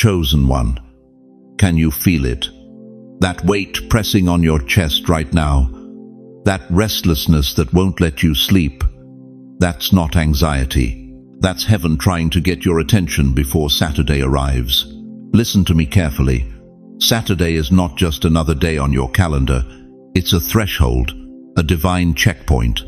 chosen one. Can you feel it? That weight pressing on your chest right now, that restlessness that won't let you sleep, that's not anxiety. That's heaven trying to get your attention before Saturday arrives. Listen to me carefully. Saturday is not just another day on your calendar. It's a threshold, a divine checkpoint.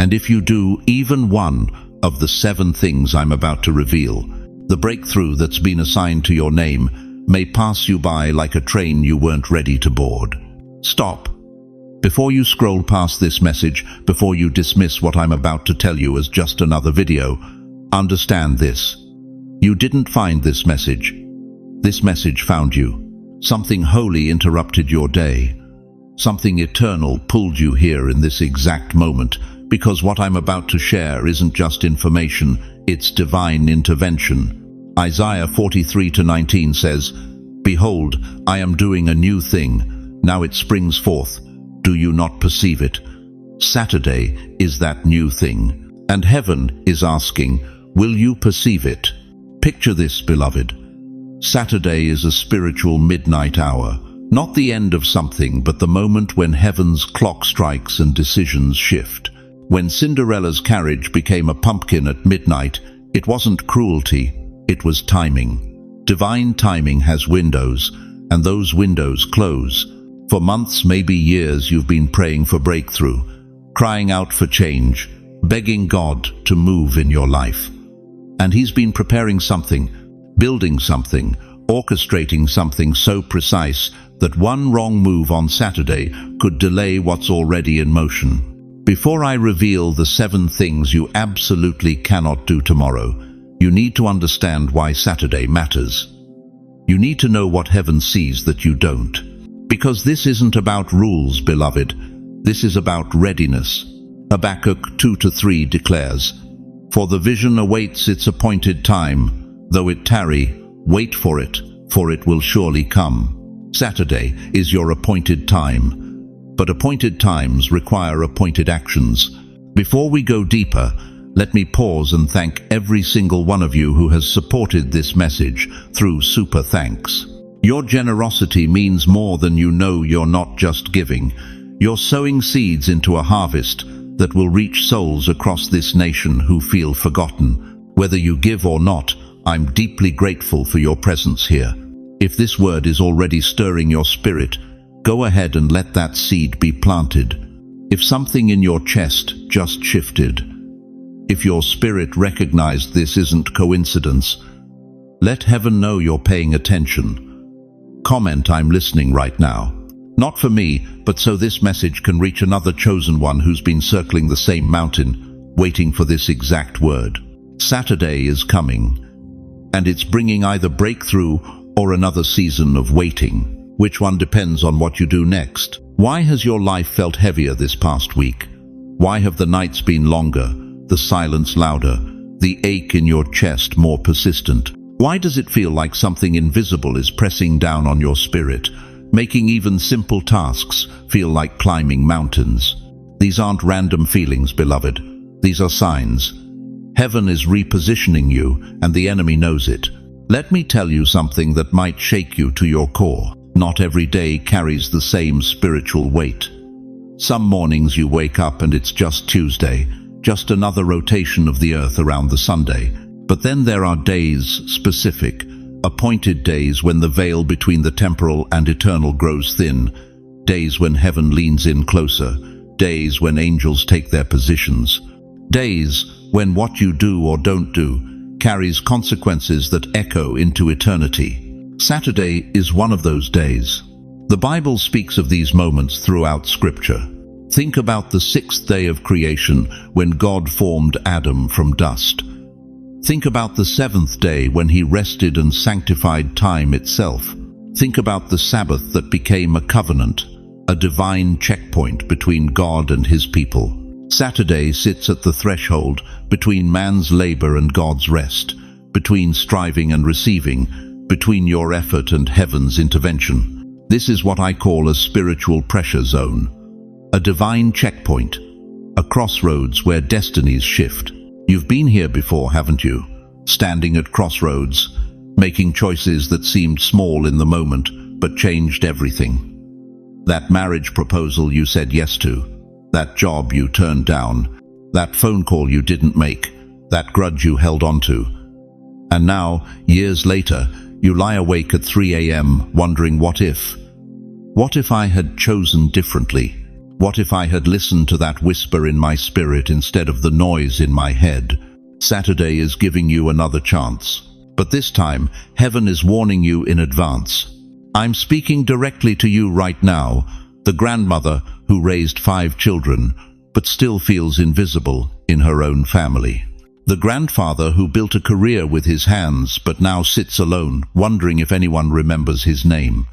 And if you do even one of the 7 things I'm about to reveal, the breakthrough that's been assigned to your name may pass you by like a train you weren't ready to board. Stop. Before you scroll past this message, before you dismiss what I'm about to tell you as just another video, understand this. You didn't find this message. This message found you. Something holy interrupted your day. Something eternal pulled you here in this exact moment, because what I'm about to share isn't just information, it's divine intervention. Isaiah 43:19 says, "Behold, I am doing a new thing. Now it springs forth. Do you not perceive it?" Saturday is that new thing, and heaven is asking, will you perceive it? Picture this, beloved. Saturday is a spiritual midnight hour, not the end of something, but the moment when heaven's clock strikes and decisions shift. When Cinderella's carriage became a pumpkin at midnight, it wasn't cruelty, it was timing. Divine timing has windows, and those windows close. For months, maybe years, you've been praying for breakthrough, crying out for change, begging God to move in your life. And He's been preparing something, building something, orchestrating something so precise that one wrong move on Saturday could delay what's already in motion. Before I reveal the 7 things you absolutely cannot do tomorrow, you need to understand why Saturday matters. You need to know what heaven sees that you don't. Because this isn't about rules, beloved. This is about readiness. Habakkuk 2-3 declares, "For the vision awaits its appointed time. Though it tarry, wait for it will surely come." Saturday is your appointed time. But appointed times require appointed actions. Before we go deeper, let me pause and thank every single one of you who has supported this message through super thanks. Your generosity means more than you know. You're not just giving. You're sowing seeds into a harvest that will reach souls across this nation who feel forgotten. Whether you give or not, I'm deeply grateful for your presence here. If this word is already stirring your spirit, go ahead and let that seed be planted. If something in your chest just shifted, if your spirit recognized this isn't coincidence, let heaven know you're paying attention. Comment, "I'm listening right now." Not for me, but so this message can reach another chosen one who's been circling the same mountain, waiting for this exact word. Saturday is coming, and it's bringing either breakthrough or another season of waiting. Which one depends on what you do next. Why has your life felt heavier this past week? Why have the nights been longer, the silence louder, the ache in your chest more persistent? Why does it feel like something invisible is pressing down on your spirit, making even simple tasks feel like climbing mountains? These aren't random feelings, beloved. These are signs. Heaven is repositioning you, and the enemy knows it. Let me tell you something that might shake you to your core. Not every day carries the same spiritual weight. Some mornings you wake up and it's just Tuesday, just another rotation of the earth around the Sunday. But then there are days, specific, appointed days when the veil between the temporal and eternal grows thin, days when heaven leans in closer, days when angels take their positions, days when what you do or don't do carries consequences that echo into eternity. Saturday is one of those days. The Bible speaks of these moments throughout Scripture. Think about the 6th day of creation when God formed Adam from dust. Think about the 7th day when He rested and sanctified time itself. Think about the Sabbath that became a covenant, a divine checkpoint between God and His people. Saturday sits at the threshold between man's labor and God's rest, between striving and receiving, between your effort and heaven's intervention. This is what I call a spiritual pressure zone, a divine checkpoint, a crossroads where destinies shift. You've been here before, haven't you? Standing at crossroads, making choices that seemed small in the moment but changed everything. That marriage proposal you said yes to, that job you turned down, that phone call you didn't make, that grudge you held on to. And now, years later, you lie awake at 3 a.m. wondering what if? What if I had chosen differently? What if I had listened to that whisper in my spirit instead of the noise in my head? Saturday is giving you another chance. But this time, heaven is warning you in advance. I'm speaking directly to you right now, the grandmother who raised 5 children, but still feels invisible in her own family. The grandfather who built a career with his hands, but now sits alone, wondering if anyone remembers his name.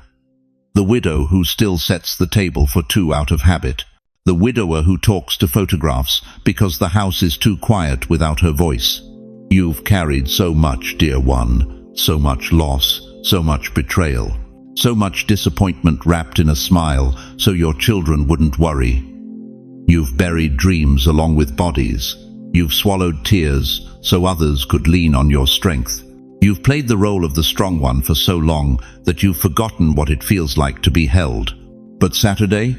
The widow who still sets the table for 2 out of habit. The widower who talks to photographs because the house is too quiet without her voice. You've carried so much, dear one, so much loss, so much betrayal, so much disappointment wrapped in a smile so your children wouldn't worry. You've buried dreams along with bodies. You've swallowed tears so others could lean on your strength. You've played the role of the strong one for so long that you've forgotten what it feels like to be held. But Saturday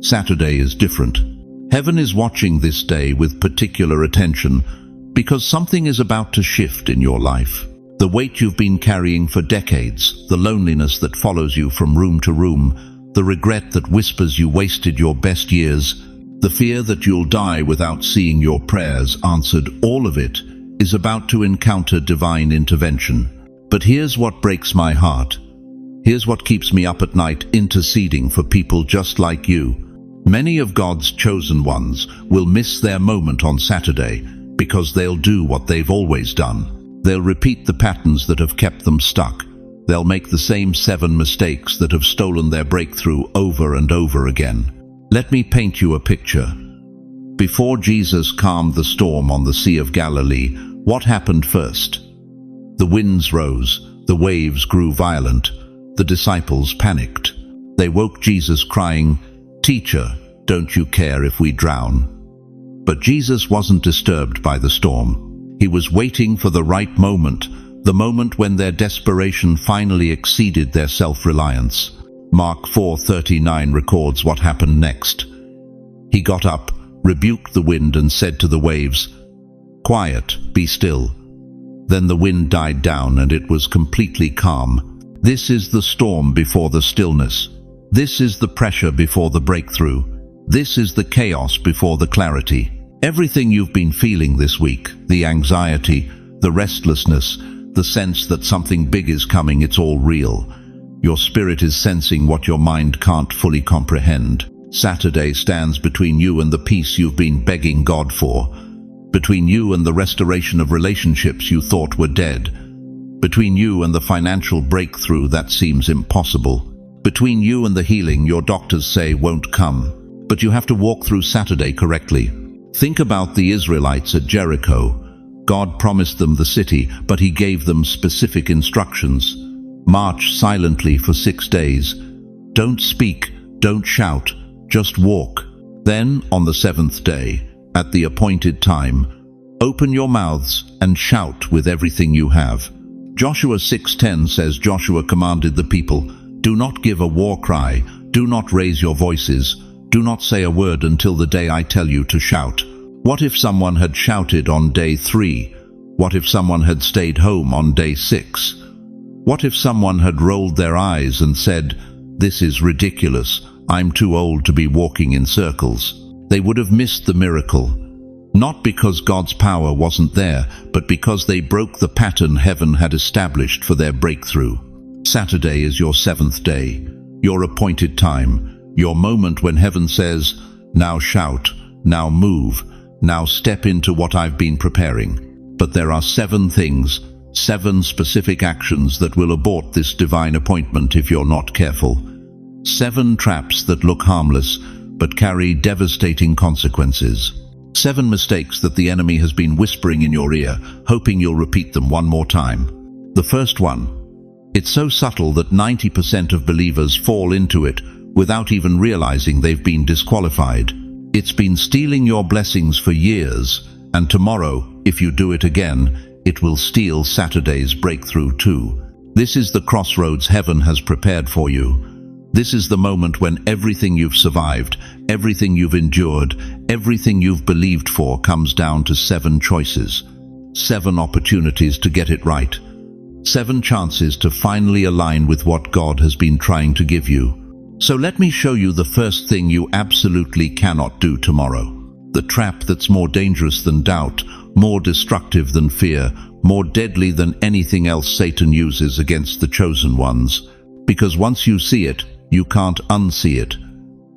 is different. Heaven is watching this day with particular attention because something is about to shift in your life. The weight you've been carrying for decades, the loneliness that follows you from room to room, the regret that whispers you wasted your best years, the fear that you'll die without seeing your prayers answered, all of it is about to encounter divine intervention. But here's what breaks my heart. Here's what keeps me up at night interceding for people just like you. Many of God's chosen ones will miss their moment on Saturday because they'll do what they've always done. They'll repeat the patterns that have kept them stuck. They'll make the same 7 mistakes that have stolen their breakthrough over and over again. Let me paint you a picture. Before Jesus calmed the storm on the Sea of Galilee, what happened first? The winds rose, the waves grew violent, the disciples panicked. They woke Jesus crying, "Teacher, don't you care if we drown?" But Jesus wasn't disturbed by the storm. He was waiting for the right moment, the moment when their desperation finally exceeded their self-reliance. Mark 4:39 records what happened next. He got up, rebuked the wind and said to the waves, "Quiet, be still." Then the wind died down and it was completely calm. This is the storm before the stillness. This is the pressure before the breakthrough. This is the chaos before the clarity. Everything you've been feeling this week, the anxiety, the restlessness, the sense that something big is coming, it's all real. Your spirit is sensing what your mind can't fully comprehend. Saturday stands between you and the peace you've been begging God for, between you and the restoration of relationships you thought were dead, between you and the financial breakthrough that seems impossible, between you and the healing your doctors say won't come. But you have to walk through Saturday correctly. Think about the Israelites at Jericho. God promised them the city, but he gave them specific instructions. March silently for 6 days. Don't speak, don't shout, just walk. Then, on the 7th day, at the appointed time, open your mouths and shout with everything you have. Joshua 6:10 says Joshua commanded the people, "Do not give a war cry, do not raise your voices, do not say a word until the day I tell you to shout." What if someone had shouted on day 3? What if someone had stayed home on day 6? What if someone had rolled their eyes and said, "This is ridiculous, I'm too old to be walking in circles"? They would have missed the miracle. Not because God's power wasn't there, but because they broke the pattern heaven had established for their breakthrough. Saturday is your 7th day, your appointed time, your moment when heaven says, "Now shout, now move, now step into what I've been preparing." But there are 7 things, 7 specific actions that will abort this divine appointment if you're not careful. 7 traps that look harmless, but carry devastating consequences. 7 mistakes that the enemy has been whispering in your ear, hoping you'll repeat them one more time. The first one. It's so subtle that 90% of believers fall into it without even realizing they've been disqualified. It's been stealing your blessings for years, and tomorrow, if you do it again, it will steal Saturday's breakthrough too. This is the crossroads heaven has prepared for you. This is the moment when everything you've survived, everything you've endured, everything you've believed for comes down to 7 choices. 7 opportunities to get it right. 7 chances to finally align with what God has been trying to give you. So let me show you the first thing you absolutely cannot do tomorrow. The trap that's more dangerous than doubt, more destructive than fear, more deadly than anything else Satan uses against the chosen ones. Because once you see it, you can't unsee it.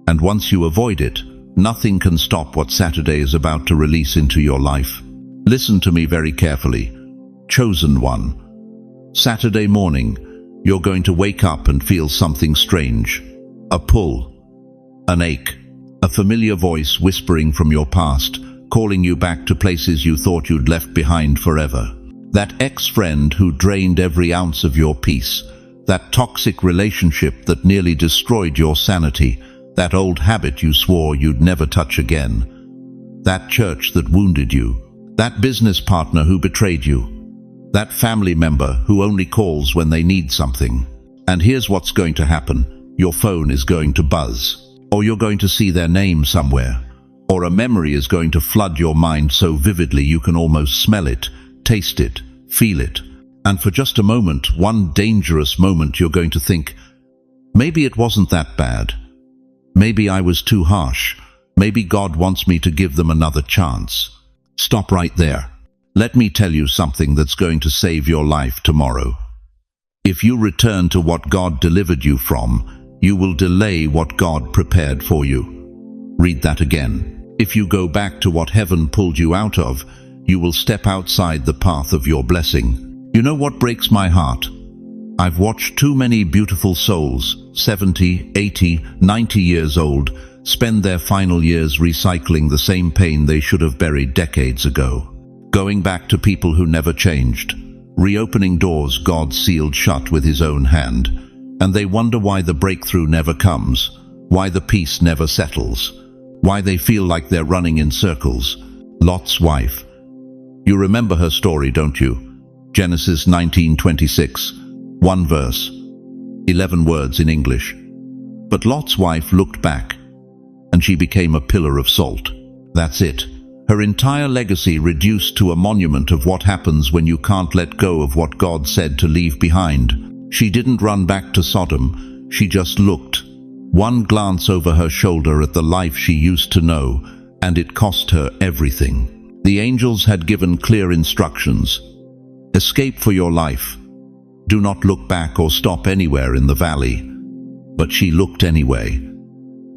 And once you avoid it, nothing can stop what Saturday is about to release into your life. Listen to me very carefully. Chosen one. Saturday morning, you're going to wake up and feel something strange. A pull, an ache, a familiar voice whispering from your past, calling you back to places you thought you'd left behind forever. That ex-friend who drained every ounce of your peace, that toxic relationship that nearly destroyed your sanity, that old habit you swore you'd never touch again, that church that wounded you, that business partner who betrayed you, that family member who only calls when they need something. And here's what's going to happen. Your phone is going to buzz, or you're going to see their name somewhere, or a memory is going to flood your mind so vividly you can almost smell it, taste it, feel it. And for just a moment, one dangerous moment, you're going to think, maybe it wasn't that bad. Maybe I was too harsh. Maybe God wants me to give them another chance. Stop right there. Let me tell you something that's going to save your life tomorrow. If you return to what God delivered you from, you will delay what God prepared for you. Read that again. If you go back to what heaven pulled you out of, you will step outside the path of your blessing. You know what breaks my heart? I've watched too many beautiful souls, 70, 80, 90 years old, spend their final years recycling the same pain they should have buried decades ago. Going back to people who never changed, reopening doors God sealed shut with his own hand. And they wonder why the breakthrough never comes, why the peace never settles, why they feel like they're running in circles. Lot's wife. You remember her story, don't you? Genesis 19:26, 1 verse, 11 words in English. But Lot's wife looked back, and she became a pillar of salt. That's it. Her entire legacy reduced to a monument of what happens when you can't let go of what God said to leave behind. She didn't run back to Sodom, she just looked. One glance over her shoulder at the life she used to know, and it cost her everything. The angels had given clear instructions. Escape for your life. Do not look back or stop anywhere in the valley. But she looked anyway,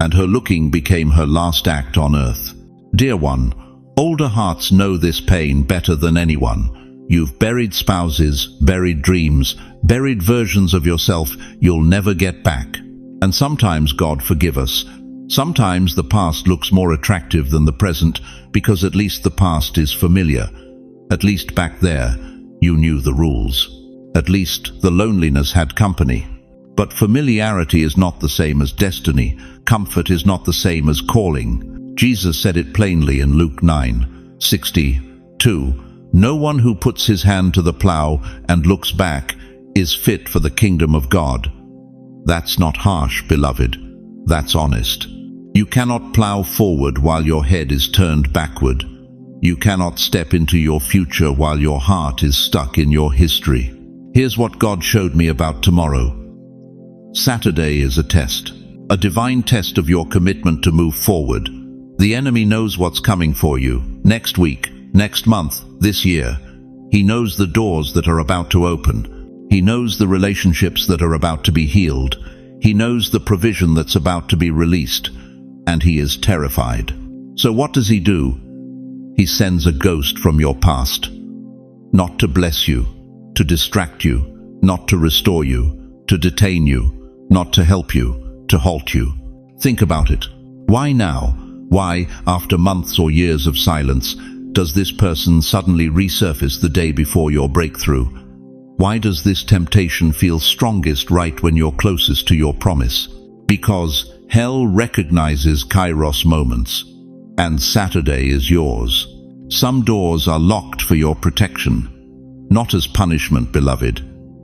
and her looking became her last act on earth. Dear one, older hearts know this pain better than anyone. You've buried spouses, buried dreams, buried versions of yourself you'll never get back. And sometimes, God forgive us, sometimes the past looks more attractive than the present because at least the past is familiar. At least back there, you knew the rules. At least the loneliness had company. But familiarity is not the same as destiny. Comfort is not the same as calling. Jesus said it plainly in Luke 9:62. No one who puts his hand to the plow and looks back is fit for the kingdom of God. That's not harsh, beloved. That's honest. You cannot plow forward while your head is turned backward. You cannot step into your future while your heart is stuck in your history. Here's what God showed me about tomorrow. Saturday is a test, a divine test of your commitment to move forward. The enemy knows what's coming for you, next week, next month, this year. He knows the doors that are about to open. He knows the relationships that are about to be healed. He knows the provision that's about to be released. And he is terrified. So what does he do? He sends a ghost from your past. Not to bless you, to distract you, not to restore you, to detain you, not to help you, to halt you. Think about it. Why now? Why, after months or years of silence, does this person suddenly resurface the day before your breakthrough? Why does this temptation feel strongest right when you're closest to your promise? Because hell recognizes Kairos moments, and Saturday is yours. Some doors are locked for your protection. not as punishment, beloved,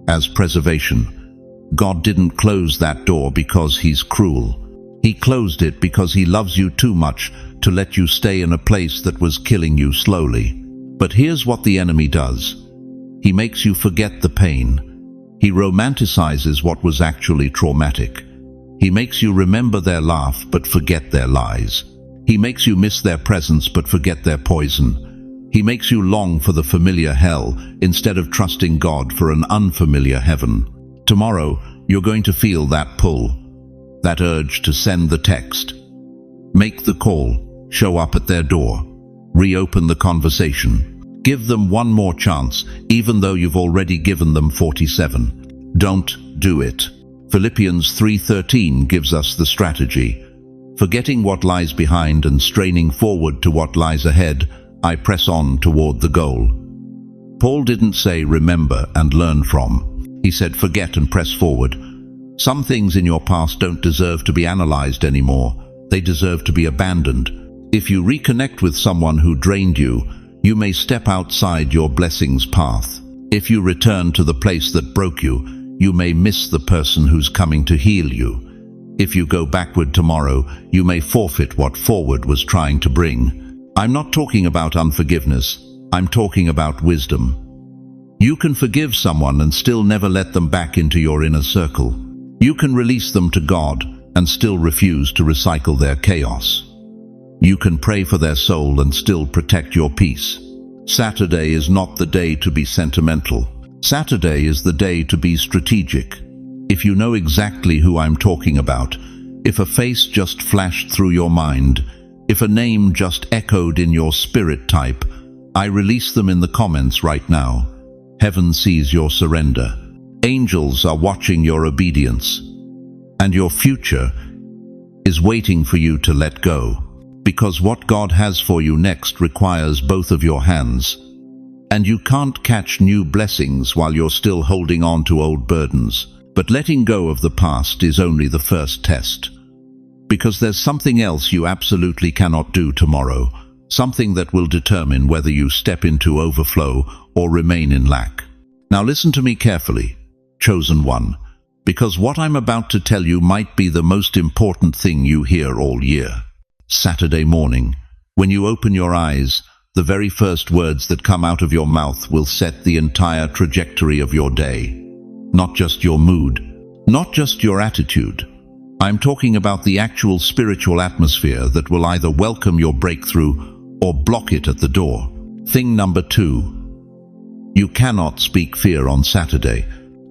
as preservation. God didn't close that door because he's cruel. He closed it because he loves you too much to let you stay in a place that was killing you slowly. But here's what the enemy does. He makes you forget the pain. He romanticizes what was actually traumatic. He makes you remember their laugh but forget their lies. He makes you miss their presence but forget their poison. He makes you long for the familiar hell instead of trusting God for an unfamiliar heaven. Tomorrow, you're going to feel that pull, that urge to send the text, make the call, show up at their door, reopen the conversation. Give them one more chance, even though you've already given them 47. Don't do it. Philippians 3:13 gives us the strategy. Forgetting what lies behind and straining forward to what lies ahead, I press on toward the goal. Paul didn't say remember and learn from. He said forget and press forward. Some things in your past don't deserve to be analyzed anymore. They deserve to be abandoned. If you reconnect with someone who drained you, you may step outside your blessings path. If you return to the place that broke you, you may miss the person who's coming to heal you. If you go backward tomorrow, you may forfeit what forward was trying to bring. I'm not talking about unforgiveness. I'm talking about wisdom. You can forgive someone and still never let them back into your inner circle. You can release them to God and still refuse to recycle their chaos. You can pray for their soul and still protect your peace. Saturday is not the day to be sentimental. Saturday is the day to be strategic. If you know exactly who I'm talking about, if a face just flashed through your mind, if a name just echoed in your spirit type, I release them in the comments right now. Heaven sees your surrender. Angels are watching your obedience. And your future is waiting for you to let go. Because what God has for you next requires both of your hands. And you can't catch new blessings while you're still holding on to old burdens. But letting go of the past is only the first test. Because there's something else you absolutely cannot do tomorrow. Something that will determine whether you step into overflow or remain in lack. Now listen to me carefully, chosen one, because what I'm about to tell you might be the most important thing you hear all year. Saturday morning, when you open your eyes, the very first words that come out of your mouth will set the entire trajectory of your day. Not just your mood, not just your attitude. I'm talking about the actual spiritual atmosphere that will either welcome your breakthrough or block it at the door. Thing number 2. You cannot speak fear on Saturday.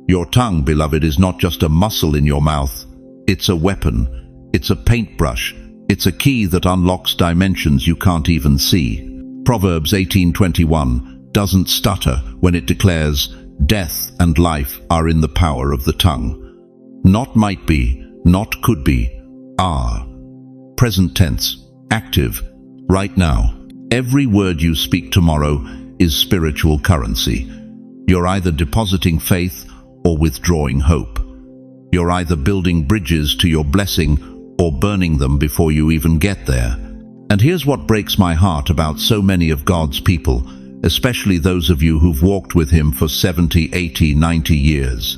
Your tongue, beloved, is not just a muscle in your mouth. It's a weapon. It's a paintbrush. It's a key that unlocks dimensions you can't even see. Proverbs 18:21 doesn't stutter when it declares, death and life are in the power of the tongue. Not might be, not could be, are. Present tense, active, right now. Every word you speak tomorrow is spiritual currency. You're either depositing faith or withdrawing hope. You're either building bridges to your blessing or burning them before you even get there. And here's what breaks my heart about so many of God's people, especially those of you who've walked with Him for 70, 80, 90 years.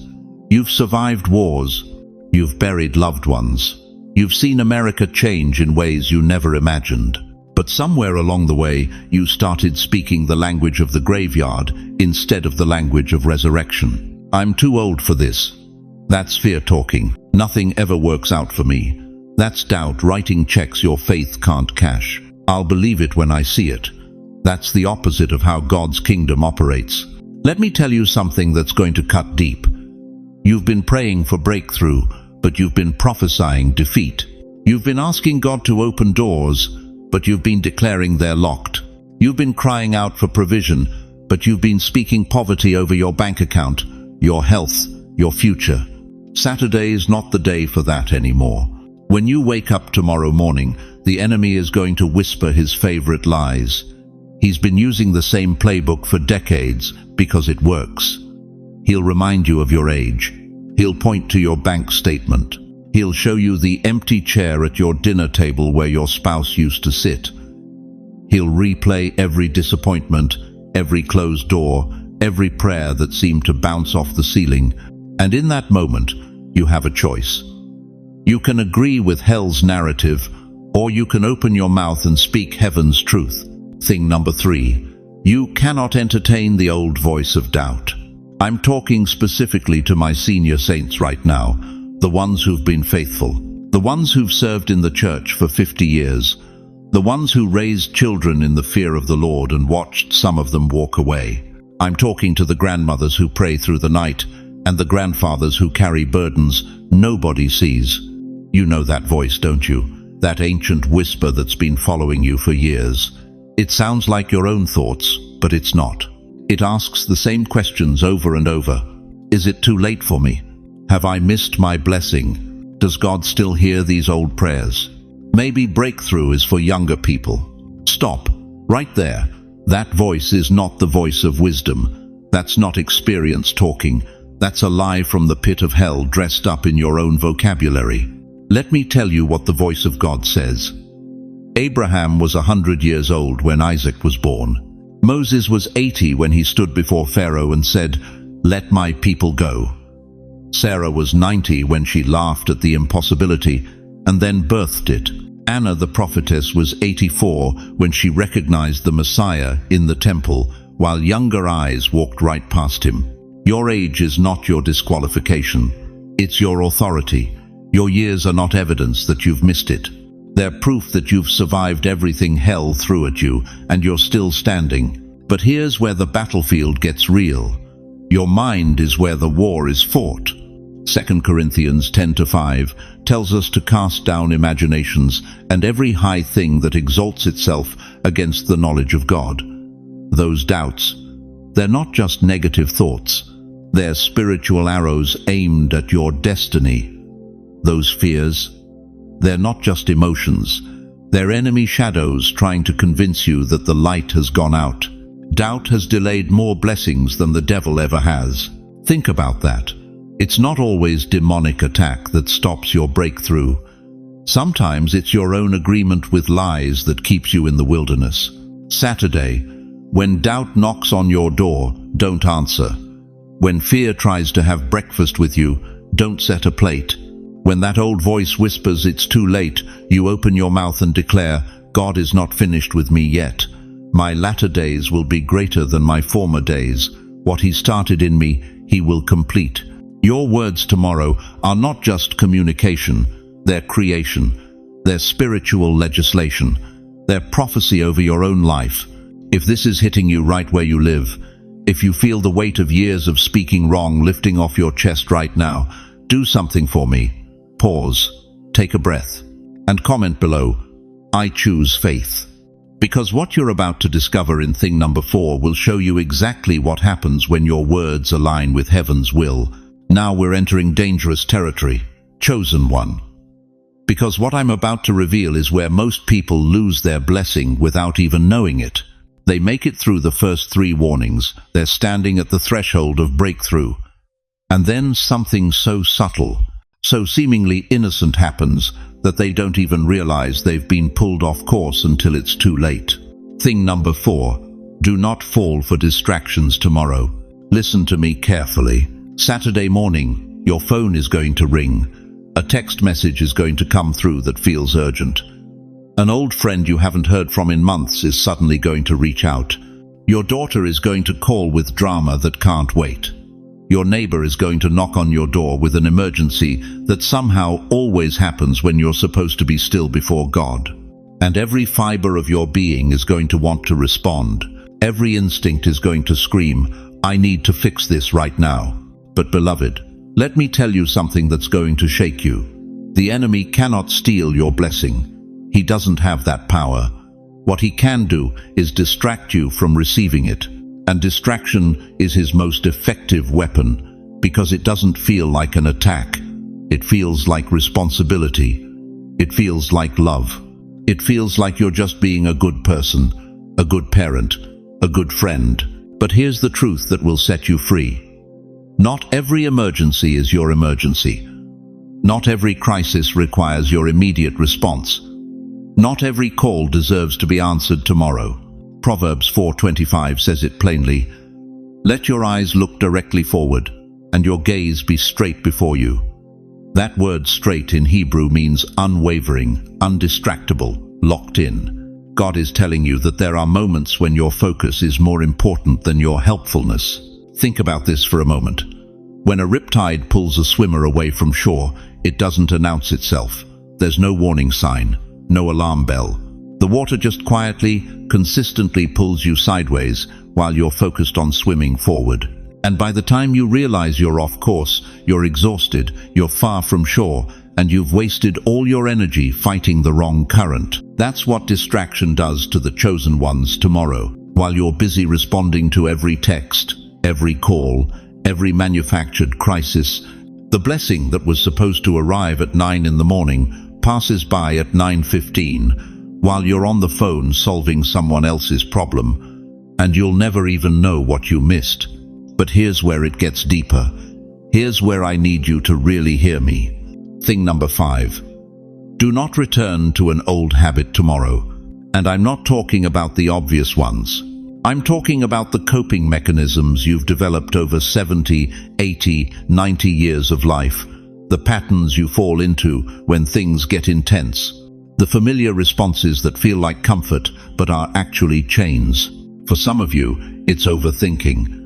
You've survived wars. You've buried loved ones. You've seen America change in ways you never imagined. But somewhere along the way, you started speaking the language of the graveyard instead of the language of resurrection. I'm too old for this. That's fear talking. Nothing ever works out for me. That's doubt writing checks your faith can't cash. I'll believe it when I see it. That's the opposite of how God's kingdom operates. Let me tell you something that's going to cut deep. You've been praying for breakthrough, but you've been prophesying defeat. You've been asking God to open doors, but you've been declaring they're locked. You've been crying out for provision, but you've been speaking poverty over your bank account, your health, your future. Saturday is not the day for that anymore. When you wake up tomorrow morning, the enemy is going to whisper his favorite lies. He's been using the same playbook for decades because it works. He'll remind you of your age. He'll point to your bank statement. He'll show you the empty chair at your dinner table where your spouse used to sit. He'll replay every disappointment, every closed door, every prayer that seemed to bounce off the ceiling, and in that moment, you have a choice. You can agree with hell's narrative, or you can open your mouth and speak heaven's truth. Thing number 3, you cannot entertain the old voice of doubt. I'm talking specifically to my senior saints right now, the ones who've been faithful, the ones who've served in the church for 50 years, the ones who raised children in the fear of the Lord and watched some of them walk away. I'm talking to the grandmothers who pray through the night and the grandfathers who carry burdens nobody sees. You know that voice, don't you? That ancient whisper that's been following you for years. It sounds like your own thoughts, but it's not. It asks the same questions over and over. Is it too late for me? Have I missed my blessing? Does God still hear these old prayers? Maybe breakthrough is for younger people. Stop. Right there. That voice is not the voice of wisdom. That's not experience talking. That's a lie from the pit of hell dressed up in your own vocabulary. Let me tell you what the voice of God says. Abraham was 100 years old when Isaac was born. Moses was 80 when he stood before Pharaoh and said, "Let my people go." Sarah was 90 when she laughed at the impossibility and then birthed it. Anna the prophetess was 84 when she recognized the Messiah in the temple, while younger eyes walked right past him. Your age is not your disqualification. It's your authority. Your years are not evidence that you've missed it. They're proof that you've survived everything hell threw at you and you're still standing. But here's where the battlefield gets real. Your mind is where the war is fought. 2 Corinthians 10:5 tells us to cast down imaginations and every high thing that exalts itself against the knowledge of God. Those doubts, they're not just negative thoughts. They're spiritual arrows aimed at your destiny. Those fears, they're not just emotions. They're enemy shadows trying to convince you that the light has gone out. Doubt has delayed more blessings than the devil ever has. Think about that. It's not always demonic attack that stops your breakthrough. Sometimes it's your own agreement with lies that keeps you in the wilderness. Saturday, when doubt knocks on your door, don't answer. When fear tries to have breakfast with you, don't set a plate. When that old voice whispers it's too late, you open your mouth and declare, God is not finished with me yet. My latter days will be greater than my former days. What he started in me, he will complete. Your words tomorrow are not just communication, they're creation. They're spiritual legislation. They're prophecy over your own life. If this is hitting you right where you live, if you feel the weight of years of speaking wrong lifting off your chest right now, do something for me. Pause, take a breath, and comment below, I choose faith. Because what you're about to discover in thing number 4 will show you exactly what happens when your words align with heaven's will. Now we're entering dangerous territory, chosen one. Because what I'm about to reveal is where most people lose their blessing without even knowing it. They make it through the first 3 warnings, they're standing at the threshold of breakthrough. And then something so subtle, so seemingly innocent happens that they don't even realize they've been pulled off course until it's too late. Thing number 4, do not fall for distractions tomorrow. Listen to me carefully. Saturday morning, your phone is going to ring. A text message is going to come through that feels urgent. An old friend you haven't heard from in months is suddenly going to reach out. Your daughter is going to call with drama that can't wait. Your neighbor is going to knock on your door with an emergency that somehow always happens when you're supposed to be still before God. And every fiber of your being is going to want to respond. Every instinct is going to scream, I need to fix this right now. But beloved, let me tell you something that's going to shake you. The enemy cannot steal your blessing. He doesn't have that power. What he can do is distract you from receiving it. And distraction is his most effective weapon, because it doesn't feel like an attack. It feels like responsibility. It feels like love. It feels like you're just being a good person, a good parent, a good friend. But here's the truth that will set you free. Not every emergency is your emergency. Not every crisis requires your immediate response. Not every call deserves to be answered tomorrow. Proverbs 4:25 says it plainly, Let your eyes look directly forward, and your gaze be straight before you. That word straight in Hebrew means unwavering, undistractable, locked in. God is telling you that there are moments when your focus is more important than your helpfulness. Think about this for a moment. When a riptide pulls a swimmer away from shore, it doesn't announce itself. There's no warning sign, no alarm bell. The water just quietly, consistently pulls you sideways while you're focused on swimming forward. And by the time you realize you're off course, you're exhausted, you're far from shore, and you've wasted all your energy fighting the wrong current. That's what distraction does to the chosen ones tomorrow. While you're busy responding to every text, every call, every manufactured crisis, the blessing that was supposed to arrive at 9 in the morning passes by at 9:15, while you're on the phone solving someone else's problem, and you'll never even know what you missed. But here's where it gets deeper. Here's where I need you to really hear me. Thing number 5. Do not return to an old habit tomorrow. And I'm not talking about the obvious ones. I'm talking about the coping mechanisms you've developed over 70, 80, 90 years of life. The patterns you fall into when things get intense. The familiar responses that feel like comfort but are actually chains. For some of you, it's overthinking.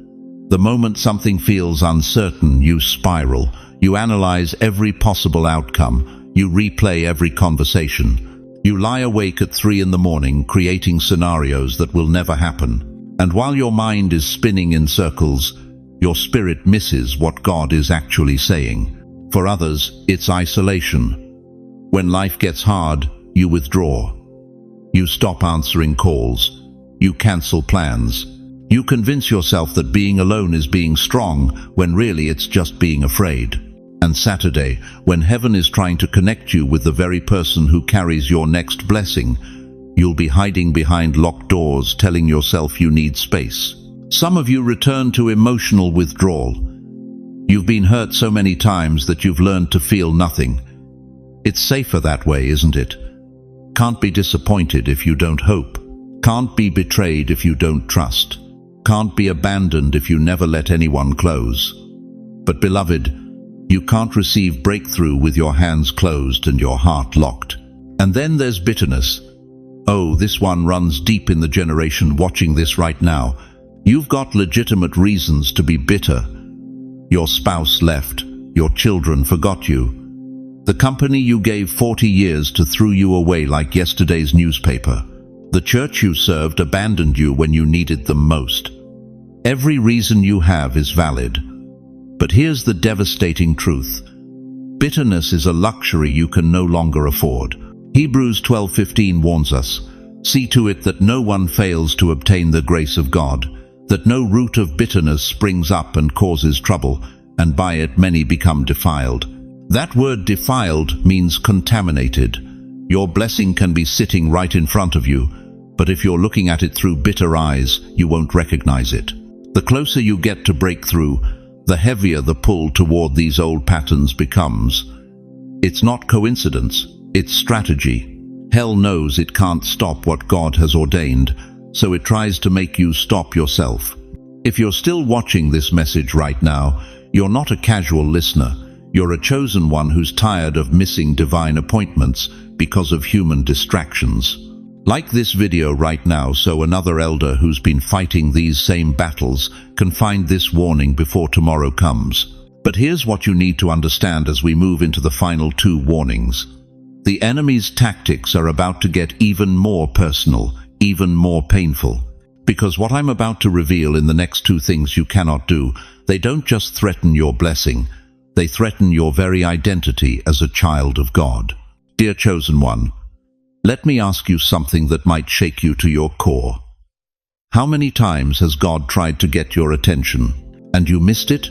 The moment something feels uncertain, you spiral. You analyze every possible outcome. You replay every conversation. You lie awake at 3 in the morning creating scenarios that will never happen. And while your mind is spinning in circles, your spirit misses what God is actually saying. For others, it's isolation. When life gets hard, you withdraw. You stop answering calls. You cancel plans. You convince yourself that being alone is being strong, when really it's just being afraid. And Saturday, when heaven is trying to connect you with the very person who carries your next blessing, you'll be hiding behind locked doors, telling yourself you need space. Some of you return to emotional withdrawal. You've been hurt so many times that you've learned to feel nothing. It's safer that way, isn't it? Can't be disappointed if you don't hope. Can't be betrayed if you don't trust. Can't be abandoned if you never let anyone close. But beloved, you can't receive breakthrough with your hands closed and your heart locked. And then there's bitterness. Oh, this one runs deep in the generation watching this right now. You've got legitimate reasons to be bitter. Your spouse left. Your children forgot you. The company you gave 40 years to threw you away like yesterday's newspaper. The church you served abandoned you when you needed them most. Every reason you have is valid. But here's the devastating truth. Bitterness is a luxury you can no longer afford. Hebrews 12:15 warns us, "See to it that no one fails to obtain the grace of God, that no root of bitterness springs up and causes trouble, and by it many become defiled." That word defiled means contaminated. Your blessing can be sitting right in front of you, but if you're looking at it through bitter eyes, you won't recognize it. The closer you get to breakthrough, the heavier the pull toward these old patterns becomes. It's not coincidence, it's strategy. Hell knows it can't stop what God has ordained, so it tries to make you stop yourself. If you're still watching this message right now, you're not a casual listener. You're a chosen one who's tired of missing divine appointments because of human distractions. Like this video right now so another elder who's been fighting these same battles can find this warning before tomorrow comes. But here's what you need to understand as we move into the final 2 warnings. The enemy's tactics are about to get even more personal, even more painful. Because what I'm about to reveal in the next 2 things you cannot do, they don't just threaten your blessing, they threaten your very identity as a child of God. Dear chosen one, let me ask you something that might shake you to your core. How many times has God tried to get your attention, and you missed it?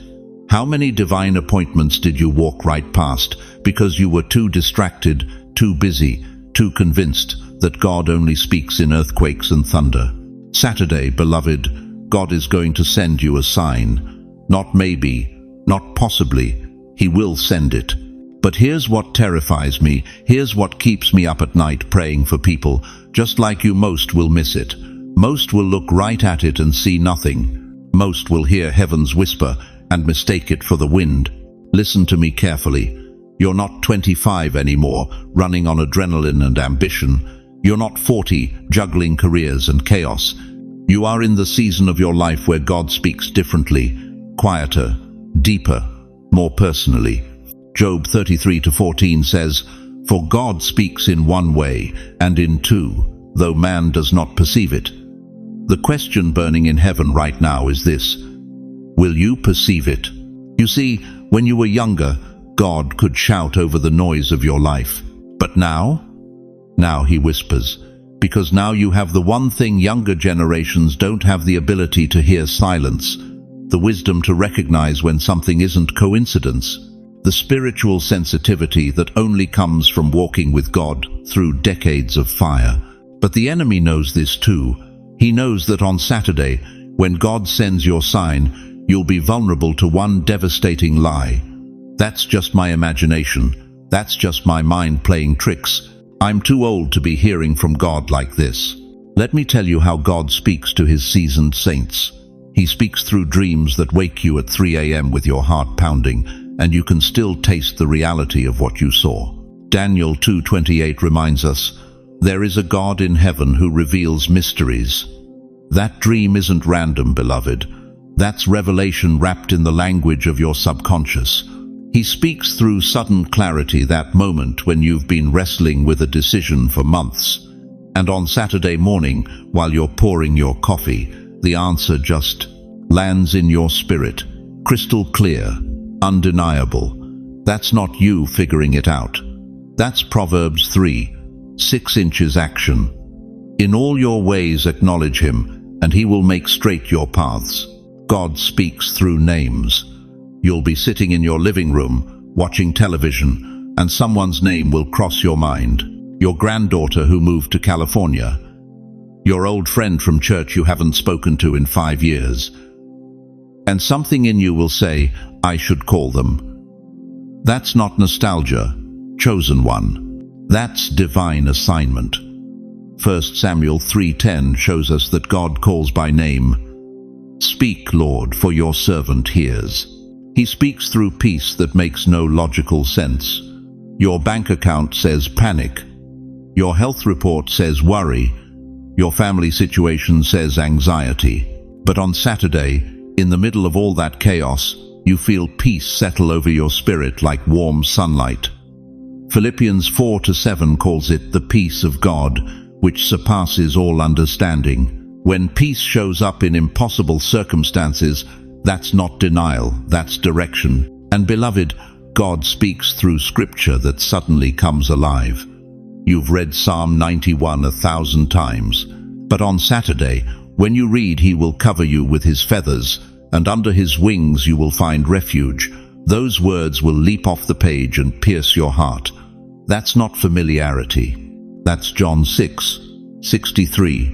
How many divine appointments did you walk right past because you were too distracted, too busy, too convinced that God only speaks in earthquakes and thunder? Saturday, beloved, God is going to send you a sign. Not maybe, not possibly, He will send it. But here's what terrifies me, here's what keeps me up at night praying for people. Just like you, most will miss it. Most will look right at it and see nothing. Most will hear heaven's whisper and mistake it for the wind. Listen to me carefully. You're not 25 anymore, running on adrenaline and ambition. You're not 40, juggling careers and chaos. You are in the season of your life where God speaks differently, quieter, deeper, more personally. Job 33:14 says, "For God speaks in one way and in two, though man does not perceive it." The question burning in heaven right now is this: will you perceive it? You see, when you were younger, God could shout over the noise of your life. But now he whispers, because now you have the one thing younger generations don't have: the ability to hear silence, the wisdom to recognize when something isn't coincidence, the spiritual sensitivity that only comes from walking with God through decades of fire. But the enemy knows this too. He knows that on Saturday, when God sends your sign, you'll be vulnerable to one devastating lie. That's just my imagination. That's just my mind playing tricks. I'm too old to be hearing from God like this. Let me tell you how God speaks to his seasoned saints. He speaks through dreams that wake you at 3 a.m. with your heart pounding, and you can still taste the reality of what you saw. Daniel 2:28 reminds us, there is a God in heaven who reveals mysteries. That dream isn't random, beloved. That's revelation wrapped in the language of your subconscious. He speaks through sudden clarity, that moment when you've been wrestling with a decision for months. And on Saturday morning, while you're pouring your coffee, the answer just lands in your spirit, crystal clear, undeniable. That's not you figuring it out. That's Proverbs 3:6 action. In all your ways acknowledge him, and he will make straight your paths. God speaks through names. You'll be sitting in your living room, watching television, and someone's name will cross your mind. Your granddaughter who moved to California. Your old friend from church you haven't spoken to in 5 years. And something in you will say, I should call them. That's not nostalgia, chosen one. That's divine assignment. 1 Samuel 3:10 shows us that God calls by name. Speak, Lord, for your servant hears. He speaks through peace that makes no logical sense. Your bank account says panic. Your health report says worry. Your family situation says anxiety. But on Saturday, in the middle of all that chaos, you feel peace settle over your spirit like warm sunlight. Philippians 4:7 calls it the peace of God, which surpasses all understanding. When peace shows up in impossible circumstances, that's not denial, that's direction. And beloved, God speaks through scripture that suddenly comes alive. You've read Psalm 91 1,000 times, but on Saturday, when you read, he will cover you with his feathers, and under his wings you will find refuge. Those words will leap off the page and pierce your heart. That's not familiarity. That's John 6:63.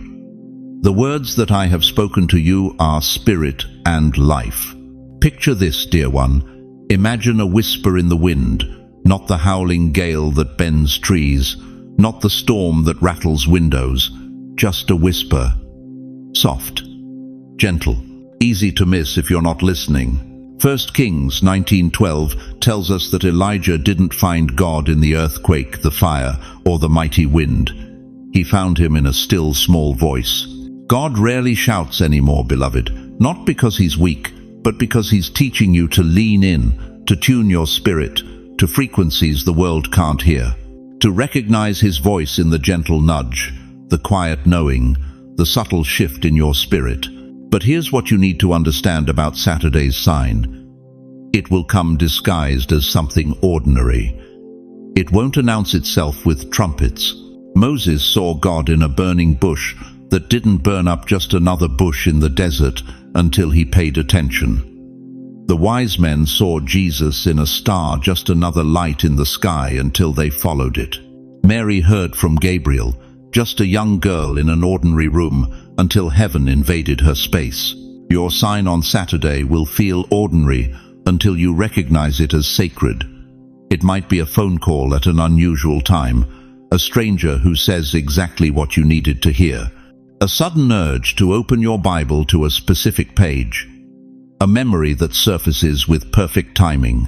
The words that I have spoken to you are spirit and life. Picture this, dear one. Imagine a whisper in the wind, not the howling gale that bends trees, not the storm that rattles windows, just a whisper. Soft, gentle, easy to miss if you're not listening. 1 Kings 19:12 tells us that Elijah didn't find God in the earthquake, the fire, or the mighty wind. He found him in a still, small voice. God rarely shouts anymore, beloved, not because he's weak, but because he's teaching you to lean in, to tune your spirit to frequencies the world can't hear, to recognize his voice in the gentle nudge, the quiet knowing, the subtle shift in your spirit. But here's what you need to understand about Saturday's sign. It will come disguised as something ordinary. It won't announce itself with trumpets. Moses saw God in a burning bush that didn't burn up just another bush in the desert until he paid attention. The wise men saw Jesus in a star, just another light in the sky, until they followed it. Mary heard from Gabriel, just a young girl in an ordinary room, until heaven invaded her space. Your sign on Saturday will feel ordinary until you recognize it as sacred. It might be a phone call at an unusual time, a stranger who says exactly what you needed to hear, a sudden urge to open your Bible to a specific page, a memory that surfaces with perfect timing,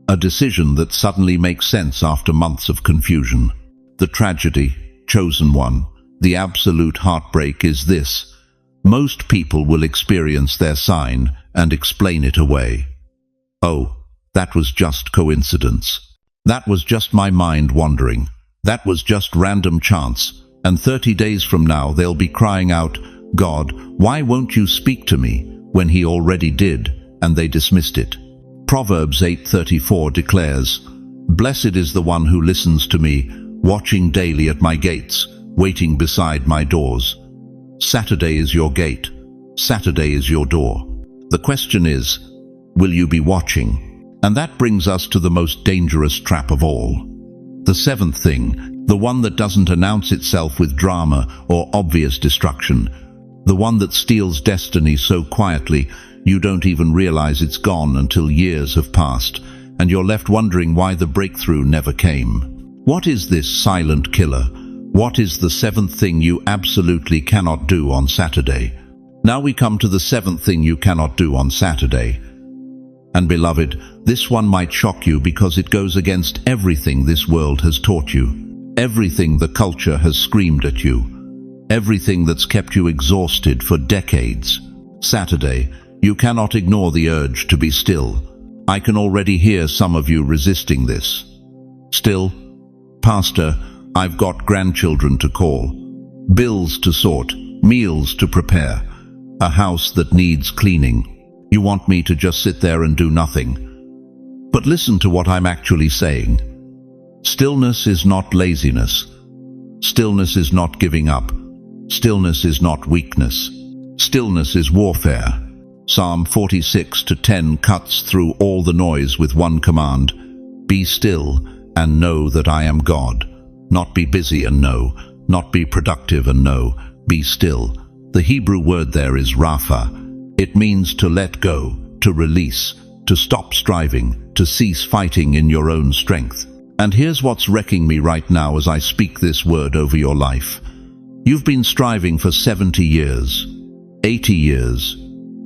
a decision that suddenly makes sense after months of confusion. The tragedy, chosen one, the absolute heartbreak is this: most people will experience their sign and explain it away. Oh, that was just coincidence. That was just my mind wandering. That was just random chance. And 30 days from now they'll be crying out, "God, why won't you speak to me?" when he already did, and they dismissed it. Proverbs 8:34 declares, "Blessed is the one who listens to me, watching daily at my gates, waiting beside my doors." Saturday is your gate. Saturday is your door. The question is, will you be watching? And that brings us to the most dangerous trap of all. The seventh thing, the one that doesn't announce itself with drama or obvious destruction. The one that steals destiny so quietly you don't even realize it's gone until years have passed, and you're left wondering why the breakthrough never came. What is this silent killer? What is the seventh thing you absolutely cannot do on Saturday? Now we come to the seventh thing you cannot do on Saturday. And beloved, this one might shock you because it goes against everything this world has taught you, everything the culture has screamed at you, everything that's kept you exhausted for decades. Saturday, you cannot ignore the urge to be still. I can already hear some of you resisting this. Still, Pastor, I've got grandchildren to call, bills to sort, meals to prepare, a house that needs cleaning. You want me to just sit there and do nothing. But listen to what I'm actually saying. Stillness is not laziness. Stillness is not giving up. Stillness is not weakness. Stillness is warfare. Psalm 46:10 cuts through all the noise with one command: be still and know that I am God. Not be busy and know, not be productive and know, be still. The Hebrew word there is rapha. It means to let go, to release, to stop striving, to cease fighting in your own strength. And here's what's wrecking me right now as I speak this word over your life. You've been striving for 70 years, 80 years,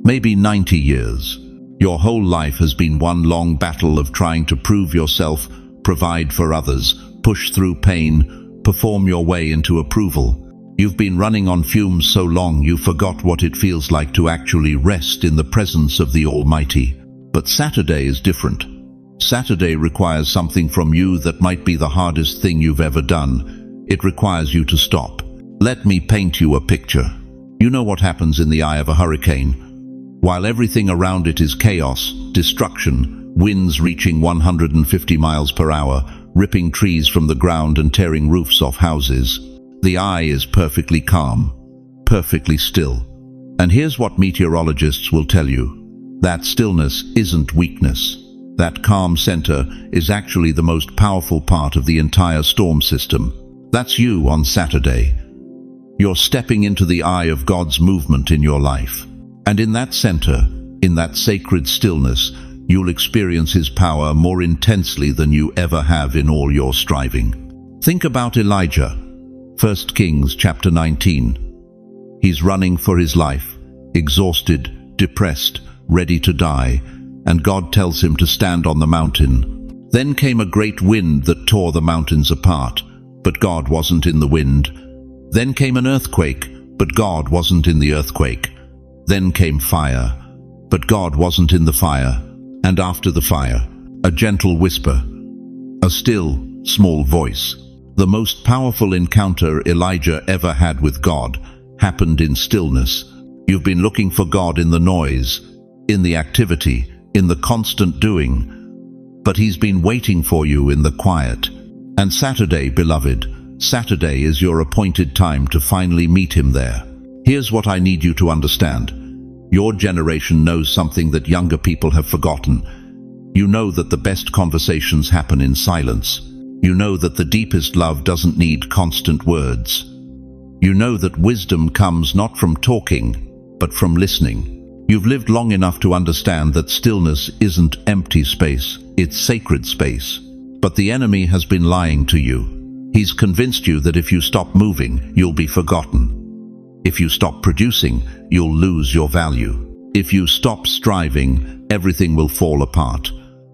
maybe 90 years. Your whole life has been one long battle of trying to prove yourself, provide for others, push through pain, perform your way into approval. You've been running on fumes so long you forgot what it feels like to actually rest in the presence of the Almighty. But Saturday is different. Saturday requires something from you that might be the hardest thing you've ever done. It requires you to stop. Let me paint you a picture. You know what happens in the eye of a hurricane? While everything around it is chaos, destruction, winds reaching 150 miles per hour, ripping trees from the ground and tearing roofs off houses, the eye is perfectly calm, perfectly still. And here's what meteorologists will tell you. That stillness isn't weakness. That calm center is actually the most powerful part of the entire storm system. That's you on Saturday. You're stepping into the eye of God's movement in your life. And in that center, in that sacred stillness, you'll experience His power more intensely than you ever have in all your striving. Think about Elijah, 1 Kings chapter 19. He's running for his life, exhausted, depressed, ready to die, and God tells him to stand on the mountain. Then came a great wind that tore the mountains apart, but God wasn't in the wind. Then came an earthquake, but God wasn't in the earthquake. Then came fire, but God wasn't in the fire. And after the fire, a gentle whisper, a still, small voice. The most powerful encounter Elijah ever had with God happened in stillness. You've been looking for God in the noise, in the activity, in the constant doing, but He's been waiting for you in the quiet. And Saturday, beloved, Saturday is your appointed time to finally meet Him there. Here's what I need you to understand. Your generation knows something that younger people have forgotten. You know that the best conversations happen in silence. You know that the deepest love doesn't need constant words. You know that wisdom comes not from talking, but from listening. You've lived long enough to understand that stillness isn't empty space, it's sacred space. But the enemy has been lying to you. He's convinced you that if you stop moving, you'll be forgotten. If you stop producing, you'll lose your value. If you stop striving, everything will fall apart.